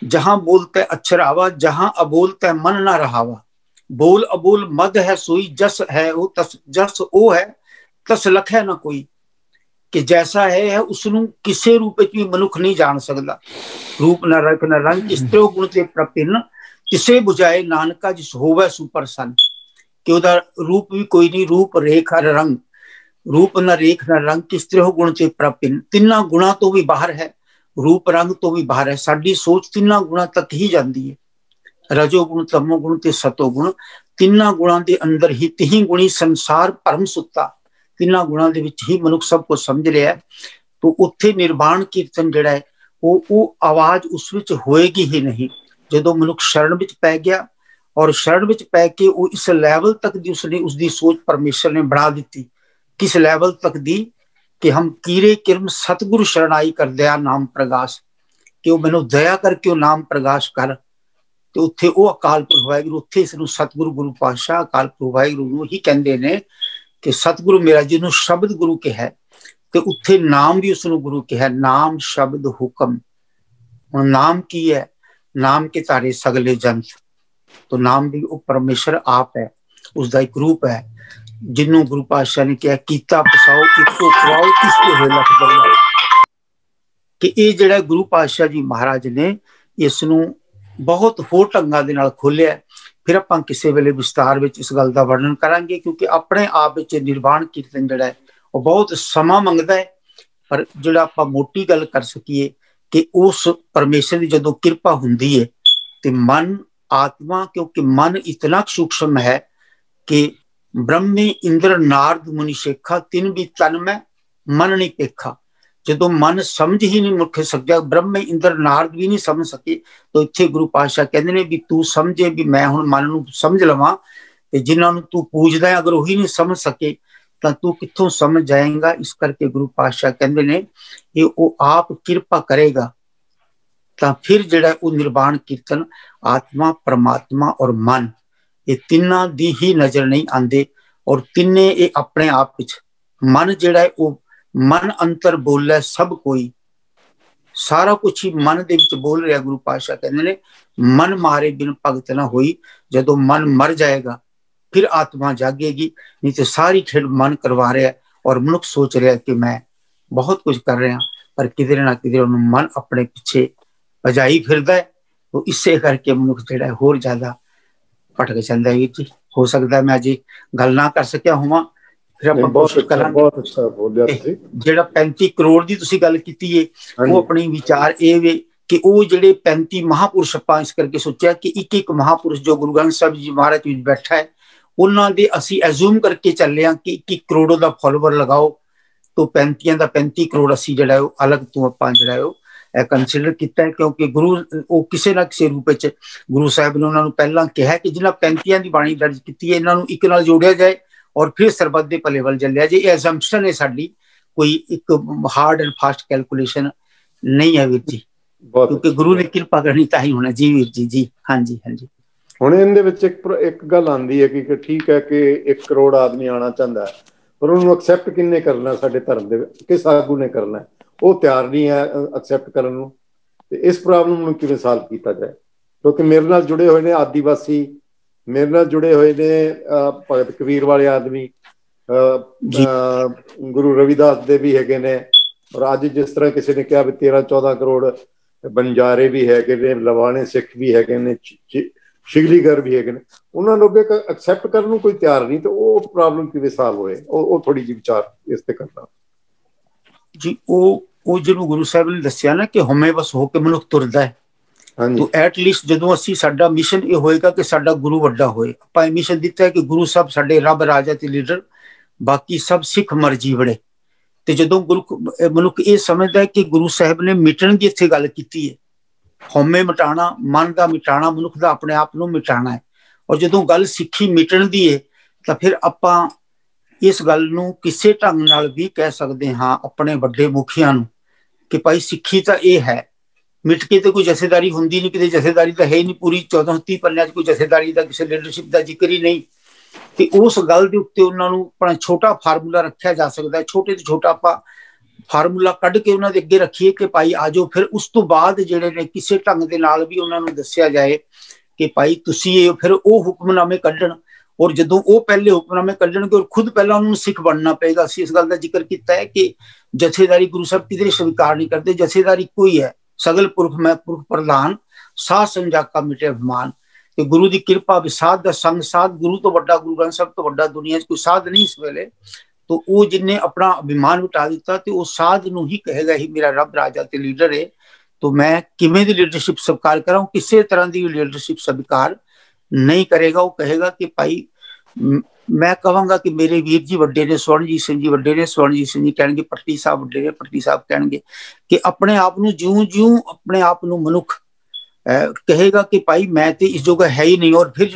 जहां बोलता है अक्षर आवा, जहां अबोलता है मन ना रहावा। बोल अबोल मद है सोई, जस है वो तस, जस वो है तस लख है ना कोई। कि जैसा है उसनू किसी रूप में मनुख नहीं जान सकता। रूप न रख न रंग, स्त्रो गुण ते प्रपिन, किसे बुझाए नानका जिस होवे सुप्रसन्न। कि उदा रूप भी कोई नहीं, रूप रेख हर रंग, रूप न रेख न रंग, किस्त्रो गुण ते प्रपिन। तिन्ना गुणा तो भी बाहर है, रूप रंग तो भी बाहर है। साडी सोच तिन्ना गुणा तक ही जाती है, रजो गुण तमो गुण ते सतो गुण। तिन्ना गुणा के अंदर ही तिही गुणी संसार भरम सुता, तिन्ना गुणा दे विच ही मनुख सब कुछ समझ रहा है। तो उत्थे निर्वाण कीर्तन जिहड़ा है वो आवाज उस विच होएगी ही नहीं। जदों मनुख शरण विच पै गया और शरण विच पै के वो इस लैवल तक दी उसने उसकी सोच परमेश्वर ने बना दी। किस लैवल तक दी कि हम कीरे किरम सतगुरु शरणाई कर दया नाम प्रकाश, कि वो मैनू दया करके नाम प्रकाश कर। तो उत्थे वो अकाल पुरख वाहिगुरू, उत्थे इसनू सतगुरु गुरु पातशाह अकाल पुरख वाहिगुरू ही कहते हैं कि सतगुरु मेरा, जिन्होंने शब्द गुरु कहा है। तो उत्थे नाम भी उसनू गुरु कहा, नाम शब्द हुक्म। हुण नाम की है, नाम के तारे सगले जंत। तो नाम भी वो परमेश्वर आप है, उसका एक रूप है, जिन्हों गुरु पातशाह ने कहा कीता पसाओ इको खुआओ किसके होए लख बरवाओ। कि ये जिहड़ा गुरु पातशाह जी महाराज ने इसनू बहुत होर ढंगां दे नाल खोलिया। फिर आपां किसी वेले विस्तार विच इस गल दा वर्णन करांगे, क्योंकि अपने आप विच निर्वाण कीर्तन जिहड़ा है वो बहुत समा मंगदा है। पर जिहड़ा आपां मोटी गल कर सकीए कि उस परमेश्वर की जदों किरपा हुंदी है ते मन आत्मा, क्योंकि मन इतना सूक्ष्म है कि ब्रह्मे इंद्र नारद मुनि शेखा, तिन भी तन में मन नहीं पेखा। जदों मन समझ ही नहीं मुख सकिया, ब्रह्मे इंद्र नारद भी नहीं समझ सके। तो इत्थे गुरु पातशाह कहते हैं भी तू समझे भी मैं हुण मन नूं समझ लवां, ते जिन्हां नूं तू पूजदा है अगर वही नहीं समझ सके तो तू कित्थों समझ जाएगा। इस करके गुरु पातशाह कहते हैं कि वो आप किरपा करेगा तो फिर जिहड़ा वो निर्वाण कीर्तन आत्मा परमात्मा और मन ये तिन्ना दी ही नजर नहीं आते और तिन्ने ये अपने आप विच मन जिहड़ा है वो मन अंतर बोले सब कोई, सारा कुछ ही मन दे विच बोल रहा। गुरु पातशाह कहते ने मन मारे बिन भगत ना होई। जदों मन मर जाएगा फिर आत्मा जागेगी, नहीं तो सारी खेड मन करवा रहा है और मनुख सोच रहा है कि मैं बहुत कुछ कर रहा पर किधरे ना किधरे उन्होंने मन अपने पीछे भजाई फिरदा है। तो इससे करके मनुख जिहड़ा होर ज्यादा भटक जाता है। जी हो सकता है मैं अजे गल ना कर सकिया होवां, फिर आप कोशिश करांगे। बहुत अच्छा बोलिया तुसीं। जिहड़ा 35 करोड़ दी तुसीं गल कीती है वो अपनी विचार ये वे कि वो जिहड़े 35 महापुरुष आपां इस करके सोचा कि एक महापुरुष जो गुरु ग्रंथ साहिब जी महाराज विच बैठा है उन्हां दे असीं एज्यूम करके चले हाँ कि 21 करोड़ दा फॉलोवर लगाओ तो 35 दा 35 करोड़ असीं जिहड़ा है अलग तो आपां जिहड़ा है कंसीडर किया है। क्योंकि गुरु वो किसी ना किसी रूप में गुरु साहब ने उन्होंने पहला कहा कि जिन्हें 35 की बाणी दर्ज की है इन्हों एक नाल जोड़िया जाए और फिर सरबत के भले वल चलिया जाए। ये एजम्पशन है साडी, कोई एक हार्ड एंड फास्ट कैलकुलेशन नहीं है वीर जी, क्योंकि गुरु ने कृपा करनी ताही होना। जी वीर जी, जी हाँ जी हाँ जी। हुण इहदे विच एक गल आंदी है कि ठीक है कि 1 करोड़ आदमी आना चाहता है पर उन्होंने एक्सैप्ट किन्ने करना, साडे धर्म दे किस आगू ने करना है, वो तैयार नहीं है एक्सैप्ट करन नूं। ते इस प्रॉब्लम नूं किवें सॉल्व कीता जाए? क्योंकि मेरे नाल जुड़े हुए ने आदिवासी, मेरे नाल जुड़े हुए ने भगत कबीर वाले आदमी, गुरु रविदास दे भी हैगे ने, और अज जिस तरह किसी ने कहा भी 13-14 करोड़ बंजारे भी हैगे ने, लवाने सिख भी हैगे ने, शिगलीगर भी हैगे ने, उन्होंने लोग एक्सैप्ट करने नूं कोई तैयार नहीं। तो वो प्रॉब्लम किवें सॉल्व होए, वो थोड़ी जी विचार इस ते करना जी। वो जिन्होंने गुरु साहब ने दसिया ना कि हमें बस होके मनुख तुरदा है, तो एटलीस्ट जदों असीं साडा मिशन ये होएगा कि साडा गुरु वड्डा होए। आपां मिशन दिता है कि गुरु साहब साडे रब राजा ते लीडर, बाकी सब सिख मर्जी बड़े। ते जदों गुरु मनुख ये समझदा है कि गुरु साहब ने मिटण दी इत्थे गल कीती है, हौमे मिटाना, मन का मिटाना, मनुख का अपने आप नूं मिटाना है। और जदों गल सिੱਖੀ मिटण दी है तो फिर आपां इस गल नूं किसी ढंग नाल भी कह सकते हाँ अपने वड्डे मुखियां नूं कि भाई सिੱਖੀ तो ये है, मिट के तो कोई जथेदारी होंदी नहीं, किसी जथेदारी तो है ही नहीं। पूरी 1430 पन्नियां कोई जथेदारी का किसी लीडरशिप का जिक्र ही नहीं। तो उस गल के उत्ते उन्होंने अपना छोटा फार्मूला रखा जा सकता है, छोटे तो छोटा आप फार्मूला कढ़ के उन्होंने अगे रखिए कि भाई आ जाओ। फिर उस तो बाद जिहड़े ने किसी ढंग के नाल भी उन्होंने दस्सिया जाए कि भाई तुसीं फिर वो हुक्मनामे कढ़ण, और जदों वो पहले हुक्मनामे कढ़णगे और खुद पहला उन्होंने सिख बनना पेगा। असीं इस गल का जिक्र किया है कि जथेदारी गुरु साहब किधरे स्वीकार नहीं करते, जथेदारी कोई है सगल पुरख मैं पुरख प्रधान, साध संजा का मिटे अभिमान। कि गुरु की कृपा भी साध का संग, साध गुरु तो वड्डा, गुरु ग्रंथ साहब तो वड्डा दुनिया कोई साध नहीं इस वेले। तो वो जिन्हें अपना अभिमान उठा दिता तो वो साध नूं ही कहेगा ही मेरा रब राजा ते लीडर है, तो मैं किवें दी लीडरशिप स्वीकार करां? किसी तरह की लीडरशिप स्वीकार नहीं करेगा। वो कहेगा कि भाई मैं कहूँगा कि मेरे वीर जी वड्डे ने, स्वर्णजीत सिंह जी वड्डे ने, स्वर्णजीत सिंह जी कहेंगे पट्टी साहब वड्डे ने, पट्टी साहब कहेंगे कि अपने आप नूं ज्यों अपने आप नूं मनुख कहेगा कि भाई मैं तो इस जोगा है ही नहीं। और फिर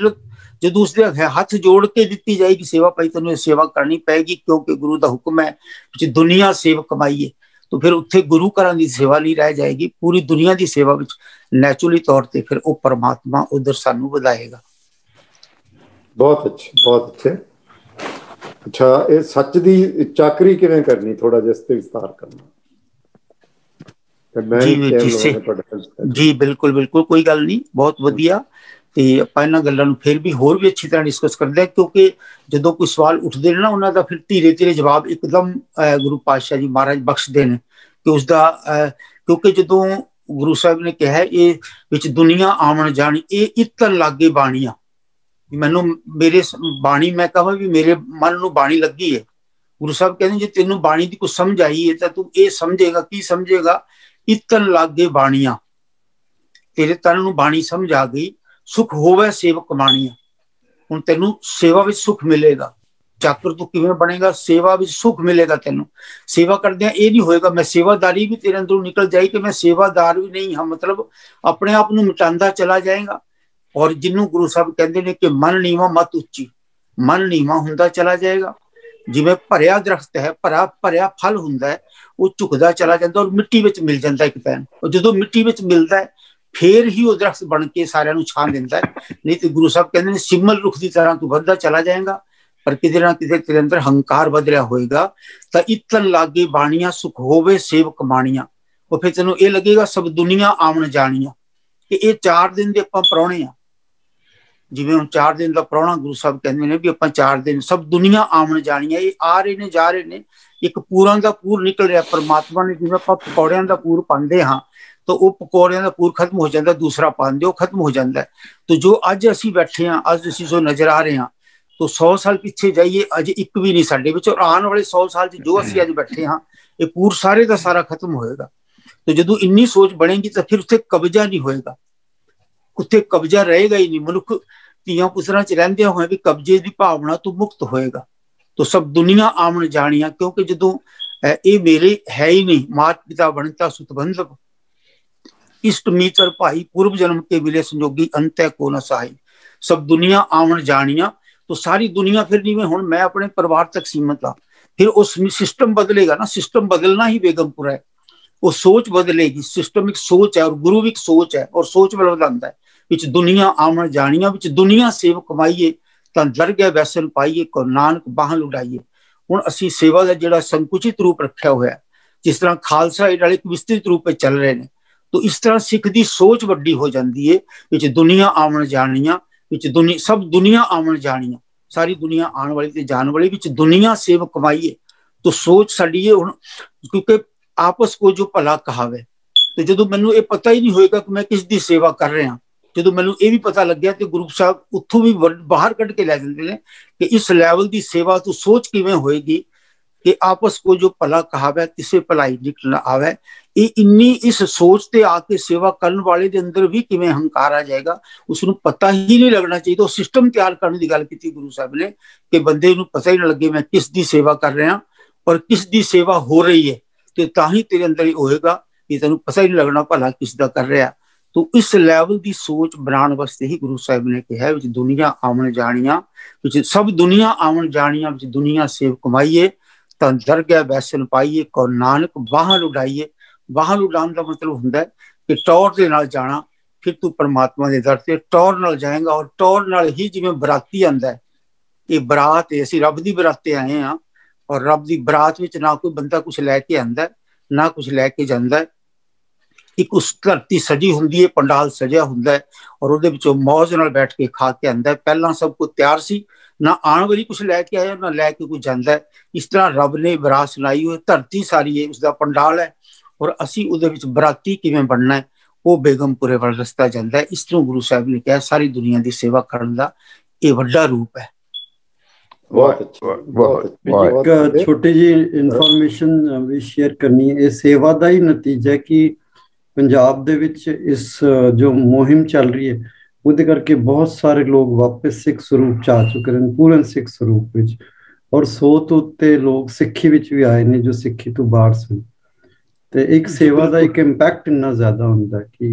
जो उसके हाथ जोड़ के दी जाएगी सेवा, भाई तेन सेवा करनी पेगी क्योंकि गुरु का हुक्म है दुनिया सेव कमाईए। तो फिर उत्थे गुरु घर की सेवा नहीं रह जाएगी, पूरी दुनिया की सेवा में नैचुरली तौर पर फिर वो परमात्मा उधर सानू वधाएगा। बहुत अच्छे, बहुत अच्छे। अच्छा, ये सच की चाकरी किवें करनी, थोड़ा जिस ते विस्तार करना। जी बिल्कुल बिल्कुल, कोई गल नहीं, बहुत वधिया। ते आपां इन्हां गल्लां नूं फिर भी होर भी अच्छी तरह डिस्कस करदे, क्योंकि जदों कोई सवाल उठदे ने ना उन्हां दा फिर धीरे धीरे जवाब एकदम गुरु पातशाह जी महाराज बख्शदे ने कि उसका, क्योंकि जदों गुरु साहब ने कहा ये विच दुनिया आवन जानी ये इतन लागे बाणियां, मैनू मेरे बाणी मैं कहां भी मेरे मन नूं बाणी लगी है। गुरु साहब कहते जे तेनू बाणी की कुछ समझ आई है तो तू ये समझेगा, की समझेगा? इतन लागे बाणियां, तेरे तन नूं बाणी समझ आ गई, सुख होवे सेवक कमाणियां। हुण तेनू सेवा विच सुख मिलेगा, चाकर तू किवें बनेगा? सेवा विच सुख मिलेगा तेनू। सेवा करदियां ये नहीं होएगा मैं सेवादारी भी तेरे अंदरों निकल जाए कि मैं सेवादार भी नहीं हाँ, मतलब अपने आप नूं मिटांदा चला जाएगा। और जिन्हों गुरु साहब कहते हैं कि मन नीवा मत उच्ची, मन नीवा हुंदा चला जाएगा। जिवें भरिया दरख्त है, भरिया फल हुंदा है, वो झुकदा चला जाता और मिट्टी विच मिल जाता एक पैन। और जदों मिट्टी विच मिलता है ਫੇਰ ਹੀ ਉਹ ਦਰਖਤ ਬਣ ਕੇ ਸਾਰਿਆਂ ਨੂੰ ਛਾਂ ਦਿੰਦਾ ਹੈ। ਨਹੀਂ ਤੇ ਗੁਰੂ ਸਾਹਿਬ ਕਹਿੰਦੇ ਨੇ ਸਿਮਲ ਰੁੱਖ ਦੀ ਤਰ੍ਹਾਂ ਤੂੰ ਵੱਧਦਾ ਚਲਾ ਜਾਏਗਾ, ਪਰ ਕਿਤੇ ਨਾ ਕਿਤੇ ਤੇਰੇ ਅੰਦਰ ਹੰਕਾਰ ਵੱਧ ਰਿਹਾ ਹੋਏਗਾ ਤਾਂ ਇਤਨ ਲਾਗੇ ਬਾਣੀਆਂ ਸੁਖ ਹੋਵੇ ਸੇਵਕ ਮਾਣੀਆਂ। ਉਹ ਫਿਰ ਤੈਨੂੰ ਇਹ ਲੱਗੇਗਾ ਸਭ ਦੁਨੀਆ ਆਵਣ ਜਾਣੀਆਂ, ਕਿ ਇਹ 4 ਦਿਨ ਦੇ ਆਪਾਂ ਪ੍ਰਾਹੁਣੇ ਆ। ਜਿਵੇਂ ਹੁਣ 4 ਦਿਨ ਦਾ ਪ੍ਰਾਹੁਣਾ ਗੁਰੂ ਸਾਹਿਬ ਕਹਿੰਦੇ ਨੇ ਵੀ ਆਪਾਂ 4 ਦਿਨ ਸਭ ਦੁਨੀਆ ਆਵਣ ਜਾਣੀਆਂ। ਇਹ ਆ ਰਹੇ ਨੇ ਜਾ ਰਹੇ ਨੇ, ਇੱਕ ਪੂਰਾਂ ਦਾ ਪੂਰ ਨਿਕਲ ਰਿਹਾ। ਪਰਮਾਤਮਾ ਨੇ ਜਿਵੇਂ ਆਪਾਂ ਪਕੌੜਿਆਂ ਦਾ ਪੂਰ ਪਾਉਂਦੇ ਹਾਂ ਤਾਂ ਉਹ ਪਕੌੜਿਆਂ ਦਾ ਪੂਰ ਖਤਮ ਹੋ ਜਾਂਦਾ, ਦੂਸਰਾ ਪਾਉਂਦੇ ਉਹ ਖਤਮ ਹੋ ਜਾਂਦਾ। तो जो ਅੱਜ ਅਸੀਂ ਬੈਠੇ ਹਾਂ, ਅੱਜ ਅਸੀਂ ਜੋ ਨਜ਼ਰ ਆ ਰਹੇ ਹਾਂ, तो 100 ਸਾਲ ਪਿੱਛੇ ਜਾਈਏ ਅਜੇ ਇੱਕ ਵੀ ਨਹੀਂ ਸਾਡੇ ਵਿੱਚ, ਔਰ ਆਉਣ ਵਾਲੇ 100 ਸਾਲ 'ਚ ਜੋ ਅਸੀਂ ਅੱਜ ਬੈਠੇ ਹਾਂ ਇਹ ਪੂਰ ਸਾਰੇ ਦਾ ਸਾਰਾ ਖਤਮ ਹੋਏਗਾ। तो ਜਦੋਂ ਇੰਨੀ ਸੋਚ ਬਣੇਗੀ ਤਾਂ ਫਿਰ ਉੱਥੇ ਕਬਜ਼ਾ ਨਹੀਂ ਹੋਏਗਾ, ਉੱਥੇ ਕਬਜ਼ਾ ਰਹੇਗਾ ਹੀ ਨਹੀਂ। ਮਨੁੱਖ ਧੀਆਂ ਪੁੱਤਰਾਂ 'ਚ ਰਹਿੰਦਿਆਂ ਹੋਏ ਵੀ ਕਬਜ਼ੇ ਦੀ ਭਾਵਨਾ ਤੋਂ ਮੁਕਤ ਹੋਏਗਾ। तो सब दुनिया आमन जानिया, क्योंकि जो ये मेरे है ही नहीं, मात पिता बनता सुत बंधव, इष्ट मित्र भाई पूर्व जन्म के मिले संजोगी अंत को न सहाय। सब दुनिया आमन जानिया, तो सारी दुनिया फिर नहीं, हुण मैं अपने परिवार तक सीमित हाँ। फिर उस सिस्टम बदलेगा ना, सिस्टम बदलना ही बेगमपुर है। वो सोच बदलेगी, सिस्टम एक सोच है और गुरु भी एक सोच है, और सोच बदलता है। विच दुनिया आमन जानिया, विच दुनिया सेव कमाइए ਤਾਂ ਦਰਗਹਿ ਵੈਸਨ ਪਾਈਏ, ਕੋ ਨਾਨਕ ਬਾਹਾਂ ਲੁਡਾਈਏ। ਹੁਣ ਅਸੀਂ ਸੇਵਾ ਦਾ ਜਿਹੜਾ ਸੰਕੁਚਿਤ ਰੂਪ ਰੱਖਿਆ ਹੋਇਆ, ਜਿਸ ਤਰ੍ਹਾਂ ਖਾਲਸਾ ਏਡ ਵਾਲੇ ਇੱਕ ਵਿਸਤ੍ਰਿਤ ਰੂਪ ਵਿੱਚ ਚੱਲ ਰਹੇ ਨੇ, ਤਾਂ ਇਸ ਤਰ੍ਹਾਂ ਸਿੱਖ ਦੀ ਸੋਚ ਵੱਡੀ ਹੋ ਜਾਂਦੀ ਹੈ। ਵਿੱਚ ਦੁਨੀਆ ਆਵਣ ਜਾਣੀਆਂ, ਵਿੱਚ ਸਭ ਦੁਨੀਆ ਆਵਣ ਜਾਣੀਆਂ, ਸਾਰੀ ਦੁਨੀਆ ਆਉਣ ਵਾਲੀ ਤੇ ਜਾਣ ਵਾਲੀ, ਵਿੱਚ ਦੁਨੀਆ ਸੇਵ ਕਮਾਈਏ। ਤਾਂ ਸੋਚ ਸਾਡੀ ਇਹ ਹੁਣ, ਕਿਉਂਕਿ ਆਪਸ ਕੋ ਜੋ ਭਲਾ ਕਹਾਵੇ, ਤੇ ਜਦੋਂ ਮੈਨੂੰ ਇਹ ਪਤਾ ਹੀ ਨਹੀਂ ਹੋਏਗਾ ਕਿ ਮੈਂ ਕਿਸ ਦੀ ਸੇਵਾ ਕਰ ਰਿਹਾ, ਜਦੋਂ ਮੈਨੂੰ ਇਹ ਵੀ ਪਤਾ ਲੱਗਿਆ ਤੇ ਗੁਰੂ ਸਾਹਿਬ ਉੱਥੋਂ ਵੀ ਬਾਹਰ ਕੱਢ ਕੇ ਲੈ ਜਾਂਦੇ ਨੇ ਕਿ ਇਸ ਲੈਵਲ ਦੀ ਸੇਵਾ ਤੋਂ ਸੋਚ ਕਿਵੇਂ ਹੋਏਗੀ ਕਿ ਆਪਸ ਕੋ ਜੋ ਭਲਾ ਕਹਾਵੇ ਕਿਸੇ ਭਲਾਈ ਨਿਕਲ ਨਾ ਆਵੇ। ਇਹ ਇੰਨੀ ਇਸ ਸੋਚ ਤੇ ਆ ਕੇ ਸੇਵਾ ਕਰਨ ਵਾਲੇ ਦੇ ਅੰਦਰ ਵੀ ਕਿਵੇਂ ਹੰਕਾਰ ਆ ਜਾਏਗਾ, ਉਸਨੂੰ ਪਤਾ ਹੀ ਨਹੀਂ ਲੱਗਣਾ ਚਾਹੀਦਾ। ਉਹ ਸਿਸਟਮ ਤਿਆਰ ਕਰਨ ਦੀ ਗੱਲ ਕੀਤੀ ਗੁਰੂ ਸਾਹਿਬ ਨੇ ਕਿ ਬੰਦੇ ਨੂੰ ਪਤਾ ਹੀ ਨਾ ਲੱਗੇ ਮੈਂ ਕਿਸ ਦੀ ਸੇਵਾ ਕਰ ਰਿਹਾ ਔਰ ਕਿਸ ਦੀ ਸੇਵਾ ਹੋ ਰਹੀ ਹੈ, ਤੇ ਤਾਂ ਹੀ ਤੇਰੇ ਅੰਦਰ ਹੀ ਹੋਏਗਾ ਕਿ ਤੈਨੂੰ ਪਤਾ ਹੀ ਨਹੀਂ ਲੱਗਣਾ ਭਲਾ ਕਿਸ ਦਾ ਕਰ ਰਿਹਾ। तो इस लैवल की सोच बनाने वास्ते ही गुरु साहिब ने कहा विच दुनिया आवन जानिया, विच सब दुनिया आवन जानिया, विच दुनिया सेव कमाइए, तां दरगह वैसन पाइए, को नानक बाहां लुटाइए। बाहां लुटाने का मतलब होंदा है कि टौर दे नाल जाना, फिर तू परमात्मा दे दर ते टौर नाल जाएगा। और टौर नाल ही जिवें बराती आंदा है, ये बरात है, असीं रब दी बराते आए हां, और रब दी बरात विच ना कोई बंदा कुछ लैके आंदा ना कुछ लैके जांदा है। एक उस धरती सजी हुंदी है, पंडाल सजिया हुंदा है, और उहदे विचों मौज नाल बैठ के खा के आंदा है। पहला सब कुछ तैयार सी, ना आण वाली कुछ लैके आया ना लैके कुछ जांदा है। इस तरह रब ने विरासत सुनाई हुई, धरती सारी है उसका पंडाल है, और असीं उहदे विच बराती किवें बनना है वो बेगमपुरे वाल रस्ता जांदा है। इस तरह गुरु साहिब ने कहा सारी दुनिया की सेवा करन दा ये वड्डा रूप है। बहुत अच्छा। छोटी जी इन्फॉर्मेशन भी शेयर करनी है। सेवा का ही नतीजा कि पंजाब दे विच इस जो मुहिम चल रही है ਉਹਦੇ ਕਰਕੇ बहुत सारे लोग वापस सिख स्वरूप च आ चुके हैं, पूर्ण सिख स्वरूप विच, और 100 ਤੋਂ ਉੱਤੇ ਲੋਕ ਸਿੱਖੀ ਵਿੱਚ ਵੀ ਆਏ ਨੇ ਜੋ ਸਿੱਖੀ ਤੋਂ ਬਾਹਰ ਸਨ। ਤੇ ਇੱਕ ਸੇਵਾ ਦਾ ਇੱਕ ਇੰਪੈਕਟ ਇੰਨਾ ਜ਼ਿਆਦਾ ਹੁੰਦਾ ਕਿ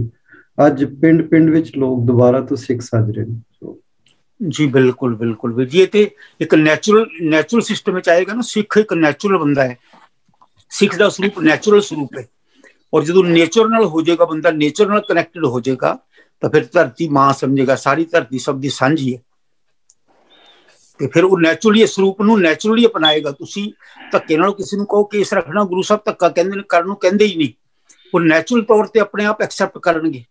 ਅੱਜ ਪਿੰਡ ਵਿੱਚ ਲੋਕ ਦੁਬਾਰਾ ਤੋਂ ਸਿੱਖ ਸੱਜ ਰਹੇ ਨੇ। ਜੀ ਬਿਲकुल बिल्कुल ਵੀਰ ਜੀ, ਇਹ ਤੇ ਇੱਕ ਨੈਚੁਰਲ ਸਿਸਟਮ ਵਿੱਚ ਆਏਗਾ ਨਾ। ਸਿੱਖ ਇੱਕ ਨੈਚੁਰਲ ਬੰਦਾ ਹੈ, ਸਿੱਖ ਦਾ ਸਰੂਪ ਨੈਚੁਰਲ ਸਰੂਪ ਹੈ, और जो नेचर नाल हो जाएगा बंदा, नेचर नाल कनैक्टेड हो जाएगा, तो फिर धरती मां समझेगा, सारी धरती सब दी सांझी है। तो फिर वो नैचुरली इस रूप नूं नैचुरली अपनाएगा। तुसीं धक्के नाल किसी नूं कहो केस रखना, गुरु साहब धक्का कहंदे ने, करन नूं कहंदे ही नहीं, वो नैचुरल तौर ते अपने आप एक्सैप्ट करनगे।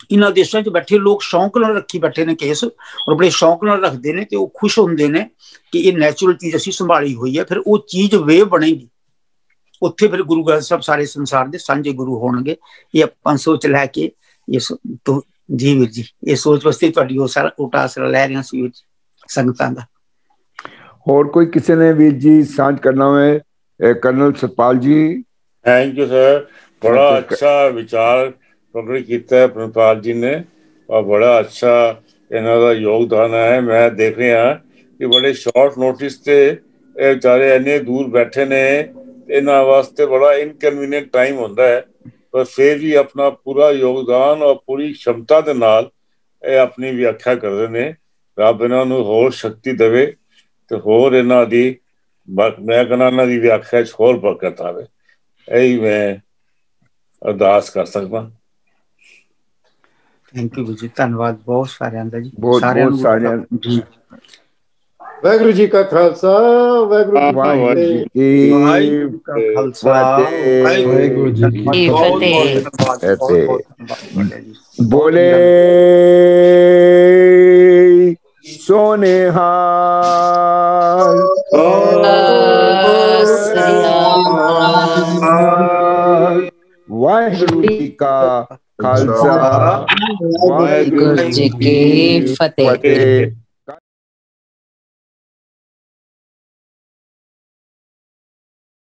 इन्हां देशां 'च बैठे लोग शौक नाल रखी बैठे ने केस, और बड़े शौक नाल रखते हैं, तो वो खुश होंदे ने कि ये नैचुरल चीज़ असीं संभाली हुई है। फिर वो चीज़ वे बनेगी, उत्थे फिर गुरु ग्रंथ साहब सारे संसार के सांझे गुरु होणगे। ये आपां सोच लैके ये तो जी वीर जी, ये सोच वास्ते तुहाडी वो सारा उल्टा आसरा लै रहे सी वीर जी संगतां दा। होर कोई किसी ने वीर जी सांझ करना है? Colonel Satpal ji. Thank you sir, बड़ा अच्छा विचार प्रकट किया है प्रिंसिपाल जी ने, और बड़ा अच्छा इन्हां दा योगदान है। मैं देख रहा कि बड़े शॉर्ट नोटिस ते बेचारे इन्ने दूर बैठे ने, इन्हां वास्ते बड़ा इनकन्वीनियंट टाइम होंदा है, पर फिर भी अपना पूरा योगदान और पूरी क्षमता दे नाल अपनी व्याख्या करदे ने। रब इन्हां नूं होर शक्ति देवे ते होर इन्हां दी, मैं कहना इन्हां दी व्याख्या च होर बरकत आवे, यही मैं अरदास कर सकदा। ਥੈਂਕ ਯੂ ਜੀ, ਧੰਨਵਾਦ ਬਹੁਤ ਸਾਰਿਆਂ ਦਾ ਜੀ, ਬਹੁਤ ਸਾਰਿਆਂ ਜੀ। ਵਾਹਿਗੁਰੂ ਜੀ ਕਾ ਖਾਲਸਾ, ਵਾਹਿਗੁਰੂ ਜੀ ਕੀ ਫਤਿਹ। ਵਾਹਿਗੁਰੂ ਜੀ ਕੀ ਫਤਿਹ। ਬੋਲੇ ਸੋਨੇਹਾਲ। ਵਾਹਿਗੁਰੂ ਜੀ ਕਾ ਖਾਲਸਾ, ਵਾਹਿਗੁਰੂ ਜੀ ਕੀ ਫਤਿਹ।